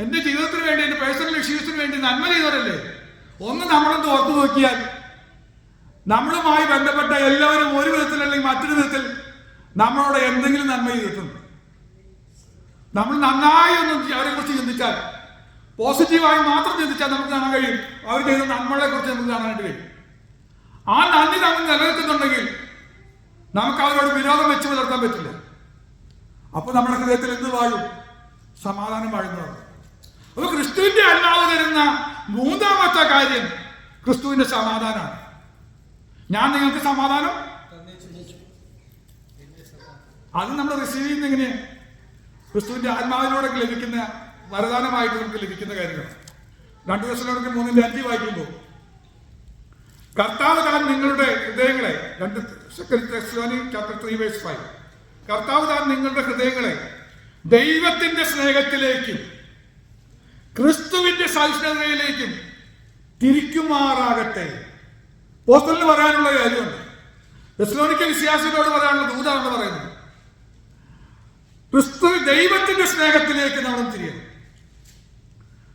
എന്റെ ജീവിതത്തിന് വേണ്ടി, എന്റെ പേഴ്സണൽ ഇഷ്യൂസിന് വേണ്ടി നന്മ ചെയ്തവരല്ലേ. ഒന്ന് നമ്മളൊന്ന് ഓർത്തു നോക്കിയാൽ നമ്മളുമായി ബന്ധപ്പെട്ട എല്ലാവരും ഒരു വിധത്തിൽ അല്ലെങ്കിൽ മറ്റൊരു വിധത്തിൽ നമ്മളോട് എന്തെങ്കിലും നന്മ ചെയ്തിട്ടുണ്ട്. നമ്മൾ നന്നായി ഒന്ന് അവരെ കുറിച്ച് ചിന്തിച്ചാൽ, പോസിറ്റീവായി മാത്രം ചിന്തിച്ചാൽ നമുക്ക് കാണാൻ കഴിയും അവർ ചെയ്ത നന്മകളെ കുറിച്ച് നമുക്ക് കാണാനായിട്ട് കഴിയും. ആ നന്ദി നമ്മൾ നിലനിൽക്കുന്നുണ്ടെങ്കിൽ നമുക്ക് അവരോട് വിരോധം വെച്ച് പുലർത്താൻ പറ്റില്ല. അപ്പൊ നമ്മുടെ ഹൃദയത്തിൽ എന്ത് വാഴും? സമാധാനം വാഴുന്നതാണ്. അപ്പൊ ക്രിസ്തുവിന്റെ അല്ലാതെ തരുന്ന മൂന്നാമത്തെ കാര്യം ക്രിസ്തുവിന്റെ സമാധാനമാണ്. ഞാൻ നിങ്ങൾക്ക് സമാധാനം അത് നമ്മൾ റിസീവ് ചെയ്യുന്ന എങ്ങനെയാണ്? ക്രിസ്തുവിന്റെ ആത്മാവിലൂടെ ലഭിക്കുന്ന വരദാനമായിട്ട് നമുക്ക് ലഭിക്കുന്ന കാര്യമാണ്. 2 Thessalonians 3:5 വായിക്കുമ്പോൾ, കർത്താവ് താൻ നിങ്ങളുടെ ഹൃദയങ്ങളെ, 2 Thessalonians 3:5, കർത്താവ് താൻ നിങ്ങളുടെ ഹൃദയങ്ങളെ ദൈവത്തിന്റെ സ്നേഹത്തിലേക്കും ക്രിസ്തുവിന്റെ സഹിഷ്ണുതയിലേക്കും തിരിക്കുമാറാകട്ടെ. അപ്പോസ്തലന് പറയാനുള്ള കാര്യമുണ്ട്. തെസ്സലോനിക്ക വിശ്വാസികളോട് പറയാനുള്ള ദൂതാണ് പറയുന്നത്. ക്രിസ്തു ദൈവത്തിന്റെ സ്നേഹത്തിലേക്ക് നമ്മൾ തിരിയണം.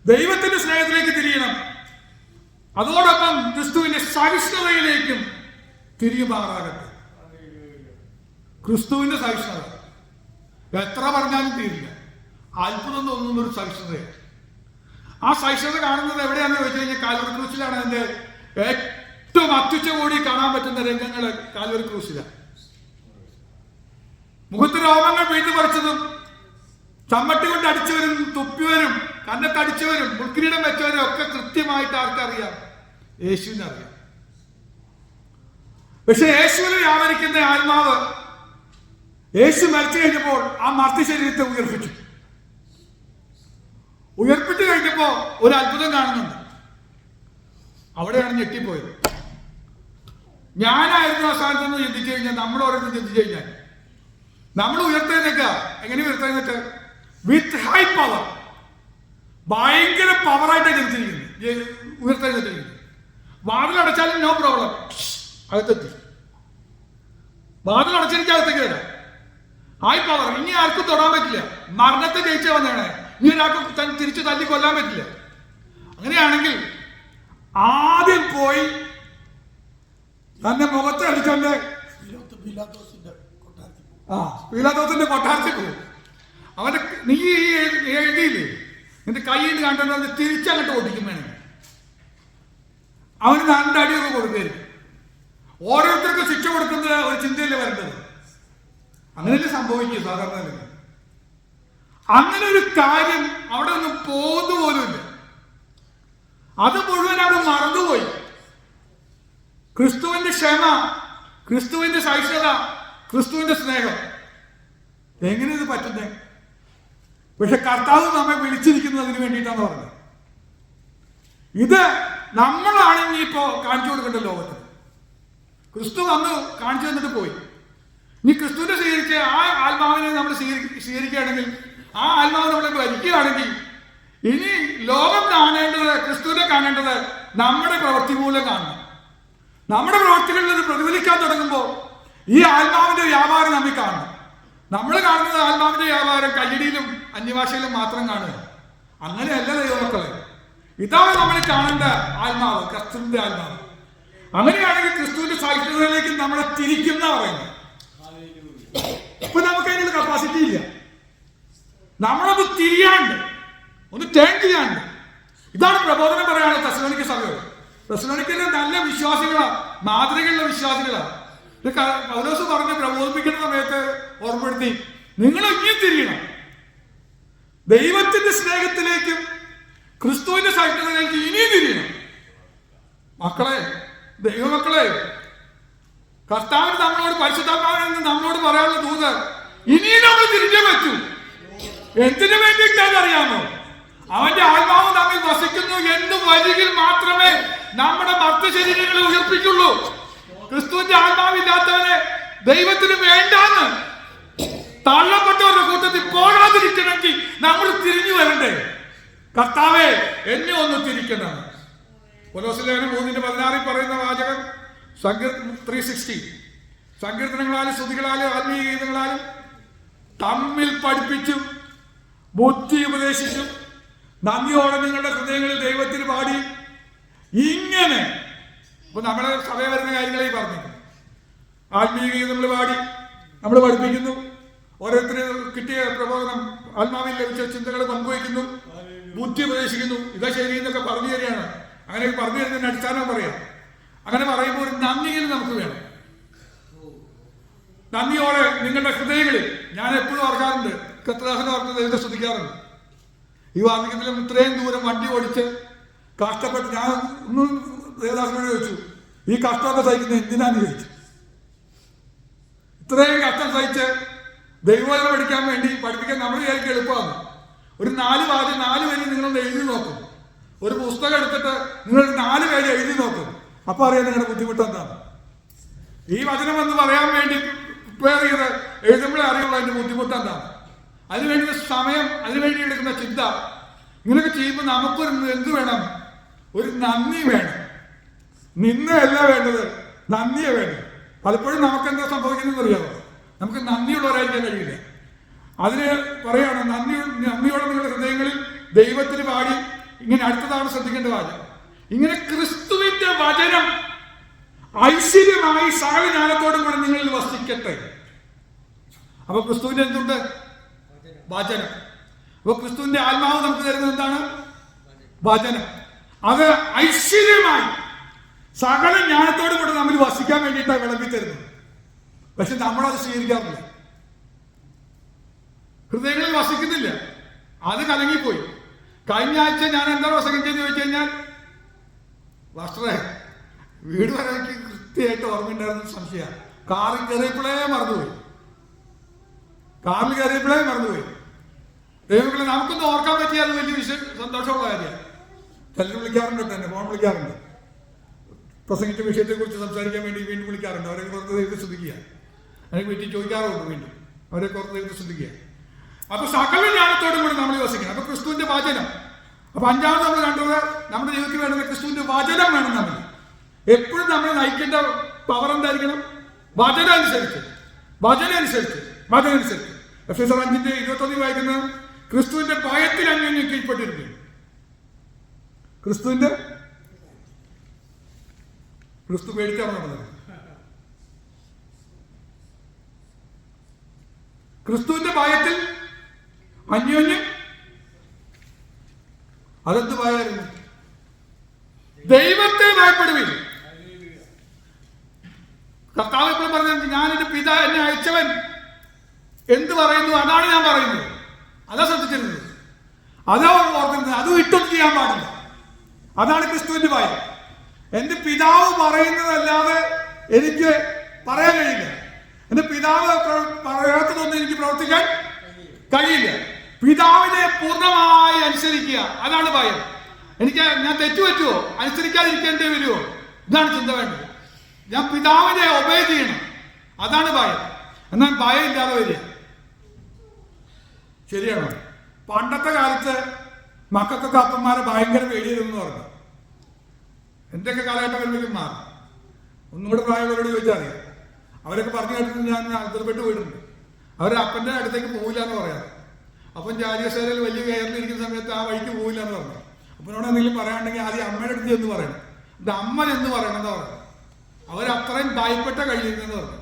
ദൈവത്തിന്റെ സ്നേഹത്തിലേക്ക് തിരിയണം. അതോടൊപ്പം ക്രിസ്തുവിന്റെ സഹിഷ്ണുതയിലേക്കും തിരിയുമാറാകട്ടെ. ക്രിസ്തുവിന്റെ സഹിഷ്ണുത എത്ര പറഞ്ഞാലും തീരില്ല. അത്ഭുതം തോന്നുന്ന ഒരു സഹിഷ്ണുതയാണ്. ആ സഹിഷ്ണുത കാണുന്നത് എവിടെയാണെന്ന് ചോദിച്ചു കഴിഞ്ഞാൽ കാൽവരി ക്രൂശിലാണ്. അതിന്റെ ഏറ്റവും അത്യുച്ച കൂടി കാണാൻ പറ്റുന്ന രംഗങ്ങൾ കാൽവരി ക്രൂശിലാണ്. മുഖത്ത് രോമങ്ങൾ വീഴ്ന്നു പറിച്ചതും ചമ്മട്ടി കൊണ്ട് അടിച്ചവരും തുപ്പിയവരും കണ്ണൊക്കെ അടിച്ചവരും മുൾക്കിരീടം വെച്ചവരും ഒക്കെ കൃത്യമായിട്ട് ആർക്കറിയാം? യേശുവിനെ അറിയാം. പക്ഷെ യേശുവിൽ വ്യാപരിക്കുന്ന ആത്മാവ് യേശു മരിച്ചു കഴിഞ്ഞപ്പോൾ ആ മർത്തി ശരീരത്തെ ഉയർപ്പിച്ചു കഴിഞ്ഞപ്പോ ഒരു അത്ഭുതം കാണുന്നുണ്ട്. അവിടെയാണ് ഞെട്ടിപ്പോയത്. ഞാനായിരുന്നു ആ സ്ഥാനത്ത് നിന്ന് ചിന്തിച്ചു കഴിഞ്ഞാൽ, നമ്മൾ ഓരോരുത്തരും ചിന്തിച്ചു കഴിഞ്ഞാൽ നമ്മൾ ഉയർത്തെഴുന്നേക്ക. എങ്ങനെ ഉയർത്തെഴുന്നേറ്റ്? വിത്ത് ഹൈ പവർ, ഭയങ്കര പവറായിട്ടാണ് ഉയർത്തെഴുന്നേറ്റിരിക്കുന്നത്. വാതിലടച്ചാലും നോ പ്രോബ്ലം, അകത്തെത്തി. വാതിലടച്ചെനിക്ക് അകത്തേക്ക് വരാം. High power. ഇനി ആർക്കും തൊടാൻ പറ്റില്ല. മരണത്തെ ജയിച്ചു വന്നതാണ്. ഇനി ഒരാൾക്ക് തിരിച്ചു തല്ലി കൊല്ലാൻ പറ്റില്ല. അങ്ങനെയാണെങ്കിൽ ആദ്യം പോയി തന്നെ മുഖത്ത് അടിച്ചോണ്ട് പീലാത്തോസിന്റെ കൊട്ടാരത്തിൽ പോകും. അവന്റെ നീ എഴുതിയില്ലേ, നിന്റെ കയ്യിൽ നിന്ന് കണ്ടു തിരിച്ചങ്ങോട്ട് ഓടിക്കും വേണമെങ്കിൽ അവന് 2 അടിയൊക്കെ കൊടുക്കായിരിക്കും. ഓരോരുത്തർക്കും ശിക്ഷ കൊടുക്കുന്നത് ഒരു ചിന്തയല്ലേ വരേണ്ടത്. അങ്ങനെയല്ലേ സംഭവിക്കുക സാധാരണ. അങ്ങനെ ഒരു കാര്യം അവിടെ ഒന്നും പോകുന്ന പോലുമില്ല. അത് മുഴുവൻ അവിടെ മറന്നുപോയി. ക്രിസ്തുവിന്റെ ക്ഷമ, ക്രിസ്തുവിന്റെ സഹിഷ്ണുത, ക്രിസ്തുവിന്റെ സ്നേഹം. എങ്ങനെ ഇത് പറ്റുന്നേ? പക്ഷെ കർത്താവ് നമ്മെ വിളിച്ചിരിക്കുന്നത് അതിന് വേണ്ടിയിട്ടാണ് പറഞ്ഞത്. ഇത് നമ്മളാണ് ഇനിയിപ്പോ കാണിച്ചു കൊടുക്കേണ്ട ലോകത്തിന്. ക്രിസ്തു വന്ന് കാണിച്ചു തന്നിട്ട് പോയി. ഇനി ക്രിസ്തുവിനെ സ്വീകരിച്ച് ആ ആത്മാവിനെ നമ്മൾ സ്വീകരിക്കുകയാണെങ്കിൽ, ആ ആത്മാവ് നമ്മളെ ഭരിക്കുകയാണെങ്കിൽ, ഇനി ലോകം കാണേണ്ടത്, ക്രിസ്തുവിനെ കാണേണ്ടത് നമ്മുടെ പ്രവൃത്തി മൂലം കാണണം. നമ്മുടെ പ്രവൃത്തികളിൽ ഇത് പ്രതിഫലിക്കാൻ തുടങ്ങുമ്പോൾ ഈ ആത്മാവിന്റെ വ്യാപാരം നമ്മിൽ കാണണം. നമ്മൾ കാണുന്നത് ആത്മാവിന്റെ വ്യാപാരം കയ്യടിയിലും അന്യഭാഷയിലും മാത്രം കാണുക. അങ്ങനെയല്ല ദൈവമക്കളെ. ഇതാണ് നമ്മൾ കാണേണ്ട ആത്മാവ്, ക്രിസ്തുവിന്റെ ആത്മാവ്. അങ്ങനെയാണെങ്കിൽ ക്രിസ്തുവിന്റെ സഹിഷ്ണുതയിലേക്ക് നമ്മളെ തിരിക്കുന്ന പറയുന്നത്. ഇപ്പൊ നമുക്ക് അതിനുള്ള കപ്പാസിറ്റി ഇല്ല. നമ്മളൊന്ന് തിരിയാണ്ട്, ഒന്ന് ടേൺ ചെയ്യാണ്ട്. ഇതാണ് പ്രബോധനം പറയാനുള്ള തെസ്സലോനിക്ക സഭയോട്. തെസ്സലോനിക്കയിലെ നല്ല വിശ്വാസികളാണ്, മാതൃകയുള്ള വിശ്വാസികളാണ്. പൗലോസ് പറഞ്ഞ് പ്രബോധിപ്പിക്കുന്ന സമയത്ത് ഓർമ്മപ്പെടുത്തി, നിങ്ങൾ ഇനിയും തിരിയണം. ദൈവത്തിന്റെ സ്നേഹത്തിലേക്കും ക്രിസ്തുവിന്റെ സഹിഷ്ണുതയിലേക്കും ഇനിയും തിരിയണം. മക്കളെ, ദൈവമക്കളെ, കർത്താവിന് നമ്മളോട്, പരിശുദ്ധാത്മാവിന് നമ്മളോട് പറയാനുള്ള ദൂത്, ഇനിയും നമ്മൾ തിരിഞ്ഞേ പറ്റൂ. എന്തിനു വേണ്ടിയിട്ടാണെന്നറിയാമോ? അവന്റെ ആത്മാവ് നമ്മിൽ വസിക്കുന്നു എന്ന് വരികിൽ മാത്രമേ നമ്മുടെ മർത്യശരീരങ്ങളെ ഉയർപ്പിക്കുള്ളൂ. ക്രിസ്തുവിന്റെ ആത്മാവില്ലാത്തവനെ ദൈവത്തിന് വേണ്ടാന്ന് തള്ളപ്പെട്ടവരുടെ കൂട്ടത്തിൽ പോകാതിരിക്കണമെങ്കിൽ നമ്മൾ തിരിഞ്ഞു വരണ്ടേ? കർത്താവേ, എന്നെ ഒന്ന് തിരിക്കണം. കൊലോസ്യലേഖനം 3:16 പറയുന്ന വാചകം 360 സങ്കീർത്തനങ്ങളാലും സ്തുതികളാലും ആത്മീയ ഗീതങ്ങളാലും തമ്മിൽ പഠിപ്പിച്ചും ബുദ്ധി ഉപദേശിച്ചും നന്ദിയോടെ നിങ്ങളുടെ ഹൃദയങ്ങളിൽ ദൈവത്തിന് പാടി. ഇങ്ങനെ ഇപ്പൊ നമ്മളെ സഭയിൽ വരുന്ന കാര്യങ്ങളെ പറഞ്ഞു. ആത്മീയ ഗീതങ്ങൾ പാടി നമ്മൾ പഠിപ്പിക്കുന്നു. ഓരോരുത്തര് കിട്ടിയ പ്രബോധനം, ആത്മാവിൽ ലഭിച്ച ചിന്തകൾ പങ്കുവയ്ക്കുന്നു, ബുദ്ധി ഉപദേശിക്കുന്നു. ഇതാ ശരി എന്നൊക്കെ പറഞ്ഞു തരികയാണ്. അങ്ങനെ പറഞ്ഞു തരുന്നതിന് അടിസ്ഥാനം പറയാം. അങ്ങനെ പറയുമ്പോൾ ഒരു നന്ദിയിൽ നമുക്ക് വേണം. നന്ദിയോടെ നിങ്ങളുടെ ഹൃദയങ്ങളിൽ, ഞാൻ എപ്പോഴും ഓർക്കാറുണ്ട്, കർത്താവിനെ ഓർത്ത് ദൈവത്തെ സ്തുതിക്കാറുണ്ട്. ഈ വാർദ്ധക്യത്തിലും ഇത്രയും ദൂരം വണ്ടി ഓടിച്ച് കഷ്ടപ്പെട്ട് ഞാൻ ഒന്നും ദേവദാസനോട് ചോദിച്ചു, ഈ കഷ്ടമൊക്കെ സഹിക്കുന്നത് എന്തിനാന്ന് ചോദിച്ചു. ഇത്രയും കഷ്ടം സഹിച്ച് ദൈവവചനം പഠിക്കാൻ വേണ്ടി പഠിപ്പിക്കാൻ നമ്മൾ വിചാരിക്കും എളുപ്പമാണ്. ഒരു 4 വരി നിങ്ങളൊന്ന് എഴുതി നോക്കും. ഒരു പുസ്തകം എടുത്തിട്ട് നിങ്ങൾ 4 പേര് എഴുതി നോക്കും. അപ്പൊ അറിയാം നിങ്ങളുടെ ബുദ്ധിമുട്ട് എന്താണ്. ഈ വചനം എന്ന് പറയാൻ വേണ്ടി പ്രിപ്പയർ ചെയ്ത് എഴുതുമ്പോഴേ അറിയുള്ളൂ അതിന്റെ ബുദ്ധിമുട്ട് എന്താണ്. അതിനുവേണ്ടി സമയം, അതിനുവേണ്ടി എടുക്കുന്ന ചിന്ത, ഇങ്ങനെയൊക്കെ ചെയ്യുമ്പോൾ നമുക്കൊരു എന്ത് വേണം? ഒരു നന്ദി വേണം. നിന്നയല്ല വേണ്ടത്, നന്ദിയെ വേണ്ടത്. പലപ്പോഴും നമുക്ക് എന്താ സംഭവിക്കുന്നത് അറിയാമോ? നമുക്ക് നന്ദിയുള്ളവരായിരിക്കാൻ കഴിയില്ല. അതിന് പറയാണ്, നന്ദിയോടെ നിങ്ങളുടെ ഹൃദയങ്ങളിൽ ദൈവത്തിന് പാടി. ഇങ്ങനെ അടുത്തതാണ് ശ്രദ്ധിക്കേണ്ട വാചകം. ഇങ്ങനെ ക്രിസ്തുവിന്റെ വചനം ഐശ്വര്യമായി സകല ജ്ഞാനത്തോടും കൂടെ നിങ്ങളിൽ വസിക്കട്ടെ. അപ്പൊ ക്രിസ്തുവിന്റെ എന്തുണ്ട്? വചനം. അപ്പൊ ക്രിസ്തുവിന്റെ ആത്മാവ് നമുക്ക് തരുന്നത് എന്താണ്? വചനം. അത് ഐശ്വര്യമായി സകല ജ്ഞാനത്തോടും കൂടെ നമ്മൾ വസിക്കാൻ വേണ്ടിയിട്ടാണ് വിളമ്പി തരുന്നത്. പക്ഷെ നമ്മളത് സ്വീകരിക്കാറില്ല. ഹൃദയങ്ങളിൽ വസിക്കുന്നില്ല. അത് കലങ്ങിപ്പോയി. കഴിഞ്ഞ ആഴ്ച ഞാൻ എന്താ പ്രസംഗിച്ചെന്ന് ചോദിച്ചു കഴിഞ്ഞാൽ, വാസ്റ്ററെ വീട് വരെ എനിക്ക് കൃത്യമായിട്ട് ഓർമ്മയുണ്ടായിരുന്ന സംശയമാണ്. കാറിൽ കയറിയപ്പോഴേ മറന്നുപോയി. ദൈവങ്ങളെ നമുക്കൊന്ന് ഓർക്കാൻ പറ്റിയാൽ വലിയ സന്തോഷമുള്ള കാര്യമാണ്. ചിലർ വിളിക്കാറുണ്ട്, തന്നെ ഫോൺ വിളിക്കാറുണ്ട്, പ്രസംഗിച്ച വിഷയത്തെക്കുറിച്ച് സംസാരിക്കാൻ വേണ്ടി വീണ്ടും വിളിക്കാറുണ്ട്. അവരെ കുറച്ച് ദൈവത്തെ ശ്രദ്ധിക്കുക. എനിക്ക് വീട്ടിൽ ചോദിക്കാറുണ്ട് വീണ്ടും, അവരെ കുറച്ച് ദൈവത്തെ ശ്രദ്ധിക്കുക. അപ്പൊ സകല ജ്ഞാനത്തോടും കൂടി നമ്മൾ യോസിക്കണം. അപ്പൊ ക്രിസ്തുവിന്റെ വചനം. അപ്പൊ അഞ്ചാമത് നമ്മൾ കണ്ടത് നമ്മുടെ ജീവിതത്തിൽ വേണ്ടത് ക്രിസ്തുവിന്റെ വചനം വേണം. നമ്മൾ എപ്പോഴും നമ്മൾ നയിക്കേണ്ട പവർ എന്തായിരിക്കണം? വചനം അനുസരിച്ച്. എഫെസ്യർ 5:21 വായിക്കുന്നത്, ക്രിസ്തുവിന്റെ ഭയത്തിൽ അന്യോന്യം കീഴ്പ്പെട്ടിരിക്കും. ക്രിസ്തു പേടിച്ചാണ് നടന്നത്. ക്രിസ്തുവിന്റെ ഭയത്തിൽ അന്യോന്യം. അതെന്ത് ഭയമായിരുന്നു? ദൈവത്തെ ഭയപ്പെടുവിൻ. കർത്താവ് എപ്പോഴും പറഞ്ഞത്, ഞാൻ എന്റെ പിതാ എന്നെ അയച്ചവൻ എന്ത് പറയുന്നു അതാണ് ഞാൻ പറയുന്നത്. അതാ ശ്രദ്ധിച്ചിരുന്നത്, അതാ ഓർക്കുന്നത്. അത് വിട്ടൊന്നും ചെയ്യാൻ പാടില്ല. അതാണ് ക്രിസ്തുവിന്റെ ഭയം. എന്റെ പിതാവ് പറയുന്നതല്ലാതെ എനിക്ക് പറയാൻ കഴിയില്ല. എന്റെ പിതാവ് പറയാത്തതൊന്നും എനിക്ക് പ്രവർത്തിക്കാൻ കഴിയില്ല. പിതാവിനെ പൂർണ്ണമായി അനുസരിക്കുക, അതാണ് ഭയം. ഞാൻ തെറ്റുപറ്റുമോ? അനുസരിക്കാതിരിക്കേണ്ടി വരുമോ? ഇതാണ് ചിന്ത വേണ്ടത്. ഞാൻ പിതാവിനെ ഒബേ ചെയ്യണം, അതാണ് ഭയം. എന്നാൽ ഭയം ഇല്ലാതെ വരിക. ശരിയാണോ? പണ്ടത്തെ കാലത്ത് മക്കൾക്കൊക്കെ അപ്പന്മാരെ ഭയങ്കര പേടിയായിരുന്നു പറഞ്ഞു. എന്തൊക്കെ കാലഘട്ടം വരുമ്പോഴും മാറും. ഒന്നുകൂടെ പ്രായമുള്ളവരോട് ചോദിച്ചാൽ അറിയാം. അവരൊക്കെ പറഞ്ഞു കേട്ടിട്ട് ഞാൻ അത്ഭുതപ്പെട്ട് പോയിട്ടുണ്ട്. അവർ അപ്പൻ്റെ അടുത്തേക്ക് പോവില്ല എന്ന് പറയാം. അപ്പം രാജകസേരയിൽ വലിയ കയറിലിരിക്കുന്ന സമയത്ത് ആ വഴിക്ക് പോവില്ല എന്ന് പറഞ്ഞു. അപ്പനോട് എന്തെങ്കിലും പറയാനുണ്ടെങ്കിൽ ആദ്യം അമ്മയുടെ അടുത്ത് എന്ന് പറയണം. ഇത് അമ്മ എന്ന് പറയണമെന്ന് പറഞ്ഞു. അവരത്രയും ഭയപ്പെട്ട കഴിയുന്നതെന്ന് പറഞ്ഞു.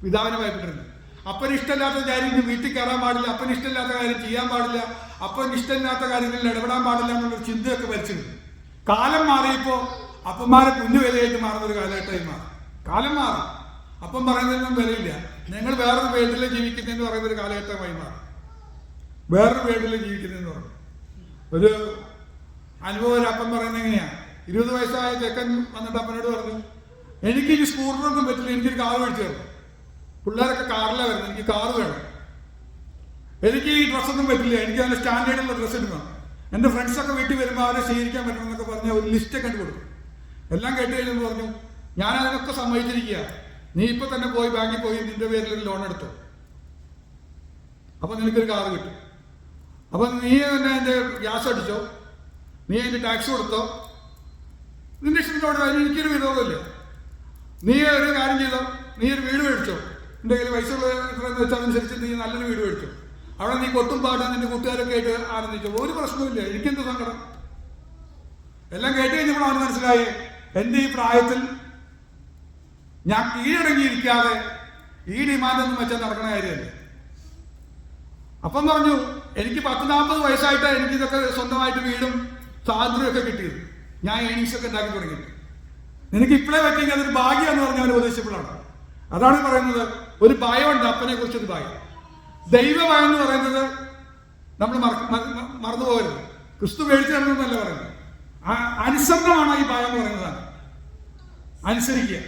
പിതാവിനെ ഭയപ്പെട്ടിരുന്നു. അപ്പന് ഇഷ്ടമില്ലാത്ത കാര്യം വീട്ടിൽ കയറാൻ പാടില്ല, അപ്പന് ഇഷ്ടമില്ലാത്ത കാര്യം ചെയ്യാൻ പാടില്ല, അപ്പന് ഇഷ്ടമില്ലാത്ത കാര്യങ്ങളിൽ ഇടപെടാൻ പാടില്ല എന്നുള്ളൊരു ചിന്തയൊക്കെ വരച്ചിരുന്നു. കാലം മാറിയപ്പോൾ അപ്പന്മാരെ പുല്ലുവിലയായിട്ട് മാറുന്നൊരു കാലഘട്ടമായി മാറി. കാലം മാറി. അപ്പം പറയുന്നതിനൊന്നും വിലയില്ല. നിങ്ങൾ വേറൊരു വേൾഡിൽ ജീവിക്കുന്നതെന്ന് പറയുന്നൊരു കാലഘട്ടമായി മാറി. വേറൊരു വേൾഡിൽ ജീവിക്കുന്നതെന്ന് പറഞ്ഞു. ഒരു അനുഭവം ഒരു അപ്പം പറയുന്നത് എങ്ങനെയാണ്? 20 വയസ്സായ ചെക്കൻ വന്നിട്ട് അപ്പനോട് പറഞ്ഞു, എനിക്ക് ഈ സ്കൂട്ടറൊന്നും പറ്റില്ല, എനിക്കൊരു കാർ മേടിച്ചു തരണം. പിള്ളേരൊക്കെ കാറിലാണ് വരുന്നത്, എനിക്ക് കാറ് വേണം. എനിക്ക് ഈ ഡ്രസ്സൊന്നും പറ്റില്ല, എനിക്ക് നല്ല സ്റ്റാൻഡേർഡുള്ള ഡ്രസ്സ് എടുക്കണം. എൻ്റെ ഫ്രണ്ട്സൊക്കെ വീട്ടിൽ വരുമ്പോൾ അവരെ സ്വീകരിക്കാൻ പറ്റണം എന്നൊക്കെ പറഞ്ഞ് ഒരു ലിസ്റ്റൊക്കെ കണ്ടു കൊടുക്കും. എല്ലാം കേട്ട് കഴിഞ്ഞെന്ന് പറഞ്ഞു, ഞാൻ അതിനൊക്കെ സമ്മതിച്ചിരിക്കുക, നീ ഇപ്പൊ തന്നെ പോയി ബാങ്കിൽ പോയി നിന്റെ പേരിൽ ഒരു ലോൺ എടുത്തോ, അപ്പൊ നിനക്കൊരു കാറ് കിട്ടും. അപ്പൊ നീ തന്നെ അതിന്റെ ഗ്യാസ് അടിച്ചോ, നീ അതിന്റെ ടാക്സ് കൊടുത്തോ, നിന്റെ ഇഷ്ടത്തോടെ എനിക്കൊരു വിരോധമില്ല. നീ ഒരു കാര്യം ചെയ്തോ, നീ ഒരു വീട് മേടിച്ചോ, നിന്റെ കയ്യിൽ പൈസ എത്രയെന്ന് വെച്ചാൽ അതനുസരിച്ച് നീ നല്ലൊരു വീട് മേടിച്ചോ, അവിടെ നീ കൊട്ടും പാടും നിന്റെ കൂട്ടുകാരൊക്കെ ആയിട്ട് ആനന്ദിച്ചോ, ഒരു പ്രശ്നമില്ല, എനിക്കെന്ത് സങ്കടം. എല്ലാം കേട്ട് കഴിഞ്ഞപ്പോൾ അവന് മനസ്സിലായി, എന്റെ ഈ പ്രായത്തിൽ ഞാൻ കീഴടങ്ങിയിരിക്കാതെ ഈ ഡിമാൻഡൊന്നും വെച്ചാൽ നടക്കണ കാര്യമല്ല. അപ്പം പറഞ്ഞു, എനിക്ക് 40-40 വയസ്സായിട്ടാണ് എനിക്കിതൊക്കെ സ്വന്തമായിട്ട് വീടും സ്വാതന്ത്ര്യമൊക്കെ കിട്ടിയത്. ഞാൻ ഏണിങ്സൊക്കെ ഉണ്ടാക്കി തുടങ്ങിയിട്ട്. നിനക്ക് ഇപ്പോഴേ പറ്റിയെങ്കിൽ അതൊരു ഭാഗ്യമെന്ന് പറഞ്ഞ് അവൻ ഉപദേശിച്ചപ്പോഴാണ്. അതാണ് പറയുന്നത്, ഒരു ഭയമുണ്ട് അപ്പനെ കുറിച്ചൊരു ഭയം. ദൈവഭയം എന്ന് പറയുന്നത് നമ്മൾ മറന്നു പോകരുത്. ക്രിസ്തു മേടിച്ചു തരണമെന്നല്ല പറയുന്നത്, അനുസരണമാണ് ഈ ഭയം എന്ന് പറയുന്നതാണ്. അനുസരിക്കുക,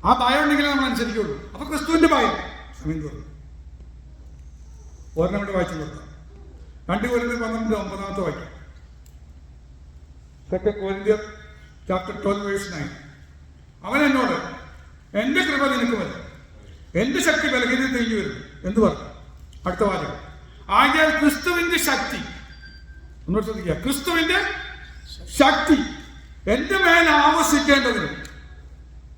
ആ ഭയം ഉണ്ടെങ്കിലേ നമ്മൾ അനുസരിക്കുള്ളൂ. അപ്പൊ ക്രിസ്തുവിന്റെ ഭയം. സമയം തോന്നുന്നു ഒരെണ്ണം കൂടെ വായിച്ചു കൊടുക്കാം. 2 Corinthians 12 വാക്യം. 2 Corinthians chapter 12 verse 9. അവൻ എന്നോട്, എന്റെ കൃപ നിനക്ക് വരും, എന്റെ ശക്തി ബലഹീനത തെളിഞ്ഞു വരും എന്ന് പറഞ്ഞു. അടുത്ത വാചകം, ആകയാൽ ക്രിസ്തുവിന്റെ ശക്തി, ഒന്നുകൂടെ ശ്രദ്ധിക്കുക, ക്രിസ്തുവിന്റെ ശക്തി എന്റെ മേൽ ആവസിക്കേണ്ടതിന്.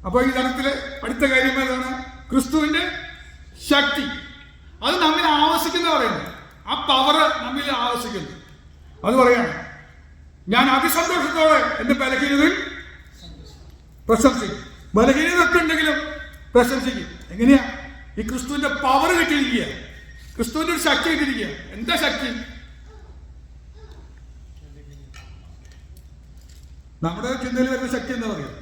അപ്പൊ ഈ തരത്തില് അടുത്ത കാര്യം ഏതാണ്? ക്രിസ്തുവിന്റെ ശക്തി. അത് നമ്മിൽ ആവസിക്കുന്ന പറയുന്നത്, ആ പവർ നമ്മിൽ ആവസിക്കുന്നു. അത് പറയാണ്, ഞാൻ അതിസന്തോഷത്തോടെ എന്റെ ബലഹീനതയിൽ പ്രശംസിക്കും. ബലഹീനതൊക്കെ ഉണ്ടെങ്കിലും പ്രശംസിക്കും. എങ്ങനെയാ? ഈ ക്രിസ്തുവിന്റെ പവർ കിട്ടിയിരിക്കുക, ക്രിസ്തുവിന്റെ ഒരു ശക്തി കിട്ടിയിരിക്കുക. എന്താ ശക്തി? നമ്മുടെ ചിന്തയിൽ വരുന്ന ശക്തി എന്താ പറയുക?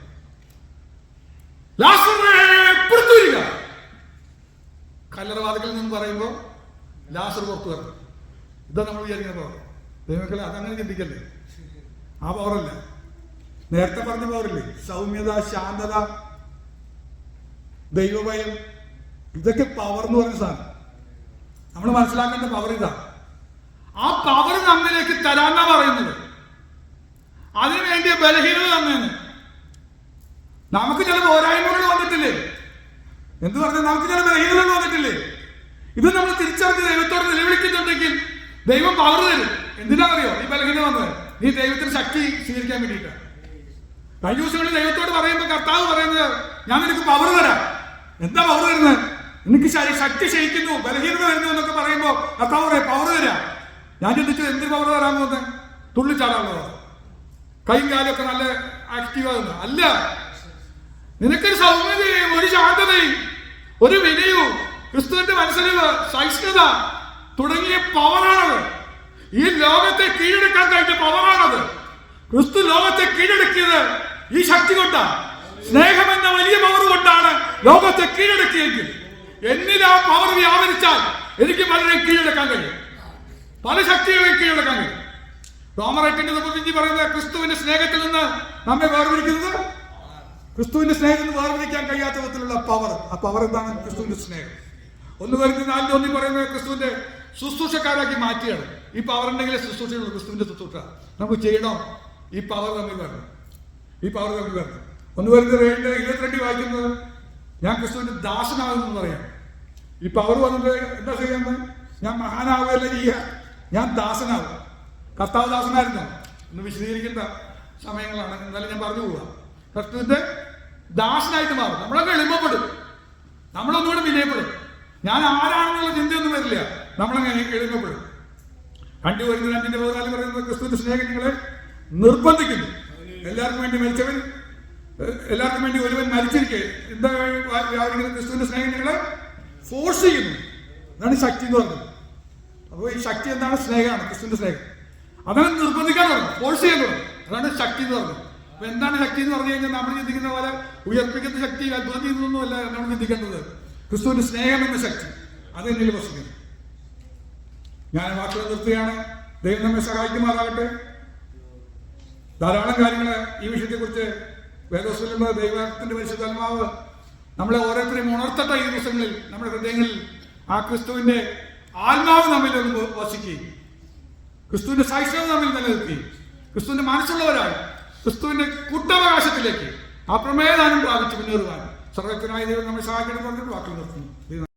കല്ലറവാതിക്കൽ നിന്ന് പറയുമ്പോൾ ലാസർ പുറത്തു വരണം. ഇതാ നമ്മൾ വിചാരിക്കുന്ന പവർ. ദൈവമക്കളെ അതങ്ങനെ ചിന്തിക്കല്ലേ. ആ പവറല്ല. നേരത്തെ പറഞ്ഞ പവറില്ലേ, സൗമ്യത, ശാന്തത, ദൈവഭയം, ഇതൊക്കെ പവർ എന്ന് പറയുന്ന സാധനം. നമ്മൾ മനസ്സിലാക്കേണ്ട പവർ ഇതാ. ആ പവർ നമ്മിലേക്ക് തരാന്നാ പറയുന്നത്. അതിനു വേണ്ടിയ ബലഹീനത തന്നേന്ന്. നമുക്ക് ചില പോരായ്മകൾ വന്നിട്ടില്ലേ? എന്ത് പറഞ്ഞാൽ നമുക്ക് ചില ബലഹീനതകൾ വന്നിട്ടില്ലേ? ഇത് നമ്മൾ തിരിച്ചറിഞ്ഞ് ദൈവത്തോട് നിലവിളിക്കുന്നുണ്ടെങ്കിൽ ദൈവം പവർ തരും. എന്തിനാണെന്നറിയോ ഈ ബലഹീനത വന്നത്? നീ ദൈവത്തിന് ശക്തി സ്വീകരിക്കാൻ വേണ്ടിയിട്ടാണ്. കഴിഞ്ഞ ദിവസങ്ങളിൽ ദൈവത്തോട് പറയുമ്പോൾ കർത്താവ് പറയുന്നത്, ഞാൻ നിനക്ക് പവർ തരാം. എന്താ പവർ തരുന്നത്? എനിക്ക് ശക്തി ക്ഷയിക്കുന്നു, ബലഹീനത വരുന്നു എന്നൊക്കെ പറയുമ്പോൾ കർത്താവ് പറയാം പവർ തരാം. ഞാൻ ചിന്തിച്ചു എന്തിന് പവർ തരാമെന്ന് പറഞ്ഞ് തുള്ളിച്ചാടാനുള്ളത്, കൈയും കാലൊക്കെ നല്ല ആക്റ്റീവാകുന്നു. അല്ല, നിനക്കൊരു സൗമ്യതയും ഒരു ശാന്തതയും ഒരു വിനയവും ക്രിസ്തുവിന്റെ മനസ്സിലുള്ള സഹിഷ്ണുത തുടങ്ങിയ പവറാണത്. ഈ ലോകത്തെ കീഴടക്കാൻ കഴിഞ്ഞ പവറാണത്. ക്രിസ്തു ലോകത്തെ കീഴടക്കിയത് ഈ ശക്തി കൊണ്ടാണ്. സ്നേഹമെന്ന വലിയ പവർ കൊണ്ടാണ് ലോകത്തെ കീഴടക്കിയെങ്കിൽ എന്നിൽ ആ പവർ വ്യാപരിച്ചാൽ എനിക്ക് പലരെയും കീഴടക്കാൻ കഴിയും, പല ശക്തികളെയും കീഴടക്കാൻ കഴിയും. റോമർ 8:35 പറയുന്നത് ക്രിസ്തുവിന്റെ സ്നേഹത്തിൽ നിന്ന് നമ്മെ വേർതിരിക്കുന്നത്, ക്രിസ്തുവിന്റെ സ്നേഹത്തിൽ നിന്ന് വേർതിരിക്കാൻ കഴിയാത്ത വിധത്തിലുള്ള പവർ. ആ പവർ എന്താണ്? ക്രിസ്തുവിന്റെ സ്നേഹം. 1 കൊരിന്ത്യർ 4:1 പറയുന്നത് ക്രിസ്തുവിന്റെ ശുശ്രൂഷക്കാരാക്കി മാറ്റിയാണ്. ഈ പവർ ഉണ്ടെങ്കിൽ ശുശ്രൂഷയുള്ളൂ. ക്രിസ്തുവിന്റെ ശുശ്രൂഷ നമുക്ക് ചെയ്യണം. ഈ പവർ തമ്മിൽ വരണം. ഈ പവർ തമ്മിൽ വരണം. 1 കൊരിന്ത്യർ 7:22 വായിക്കുന്നത് ഞാൻ ക്രിസ്തുവിന്റെ ദാസനാകുന്നു പറയാം. ഈ പവർ വന്നിട്ട് എന്താ ചെയ്യാൻ? ഞാൻ മഹാനാവുകയല്ല ചെയ്യുക, ഞാൻ ദാസനാവും. കർത്താവ് ദാസനായിരുന്നു ഒന്ന് വിശദീകരിക്കേണ്ട സമയങ്ങളാണ്, എന്നാലും ഞാൻ പറഞ്ഞു പോവാം. ക്രിസ്തുവിന്റെ ദാസനായിട്ട് മാറും. നമ്മളൊക്കെ എളിമപ്പെടും, നമ്മളൊന്നുകൂടെ വിനയപ്പെടും. ഞാൻ ആരാണെന്നുള്ള ചിന്തയൊന്നും വരില്ല, നമ്മളങ്ങനെ എളിമപ്പെടും. 2 കൊരിന്ത്യർ 5:14 പറയുന്നത് ക്രിസ്തുവിന്റെ സ്നേഹം നിങ്ങളെ നിർബന്ധിക്കുന്നു. എല്ലാവർക്കും വേണ്ടി മരിച്ചവൻ, എല്ലാവർക്കും വേണ്ടി ഒരുവൻ മരിച്ചിരിക്കെ എന്താ ക്രിസ്തുവിന്റെ സ്നേഹം നിങ്ങളെ ഫോഴ്സ് ചെയ്യുന്നു. അതാണ് ശക്തി എന്ന് പറഞ്ഞത്. അപ്പോൾ ഈ ശക്തി എന്താണ്? സ്നേഹമാണ്. ക്രിസ്തുവിന്റെ സ്നേഹം അതാണ് നിർബന്ധിക്കാൻ തുടങ്ങും, ഫോഴ്സ് ചെയ്യാൻ തുടങ്ങും. അതാണ് ശക്തി എന്ന് പറഞ്ഞത്. അപ്പൊ എന്താണ് ശക്തി എന്ന് പറഞ്ഞു കഴിഞ്ഞാൽ നമ്മൾ ചിന്തിക്കുന്ന പോലെ ഉയർപ്പിക്കുന്ന ശക്തി, അത്ഭുതം ചെയ്യുന്നതൊന്നുമല്ല നമ്മൾ ചിന്തിക്കേണ്ടത്. ക്രിസ്തുവിന്റെ സ്നേഹം എന്ന ശക്തി അത് എന്നിൽ വസിക്കുന്നു. ഞാൻ വാക്കുകൾ നിർത്തുകയാണ്. ദൈവം നമ്മെ സഹായിക്കുമാറാകട്ടെ. ധാരാളം കാര്യങ്ങൾ ഈ വിഷയത്തെക്കുറിച്ച് വേദോസ്വലുള്ള ദൈവത്തിന്റെ പരിശുദ്ധാത്മാവ് നമ്മളെ ഓരോരുത്തരെയും ഉണർത്തട്ടെ. ഈ ദിവസങ്ങളിൽ നമ്മുടെ ഹൃദയങ്ങളിൽ ആ ക്രിസ്തുവിന്റെ ആത്മാവ് നമ്മിൽ ഒന്ന് വസിക്കുകയും ക്രിസ്തുവിന്റെ സഹിഷ്ണുത നമ്മിൽ നിലനിൽക്കുകയും ക്രിസ്തുവിന്റെ മനസ്സുള്ളവരായി ക്രിസ്തുവിന്റെ കൂട്ടവകാശത്തിലേക്ക് ആ പ്രമേയദാനം പ്രാപിച്ച് മുന്നേറുവാൻ സർവ്വജ്ഞനായ ദൈവം നമ്മെ സഹായിക്കണം പറഞ്ഞിട്ട് വാക്കുകൾ നിർത്തുന്നു.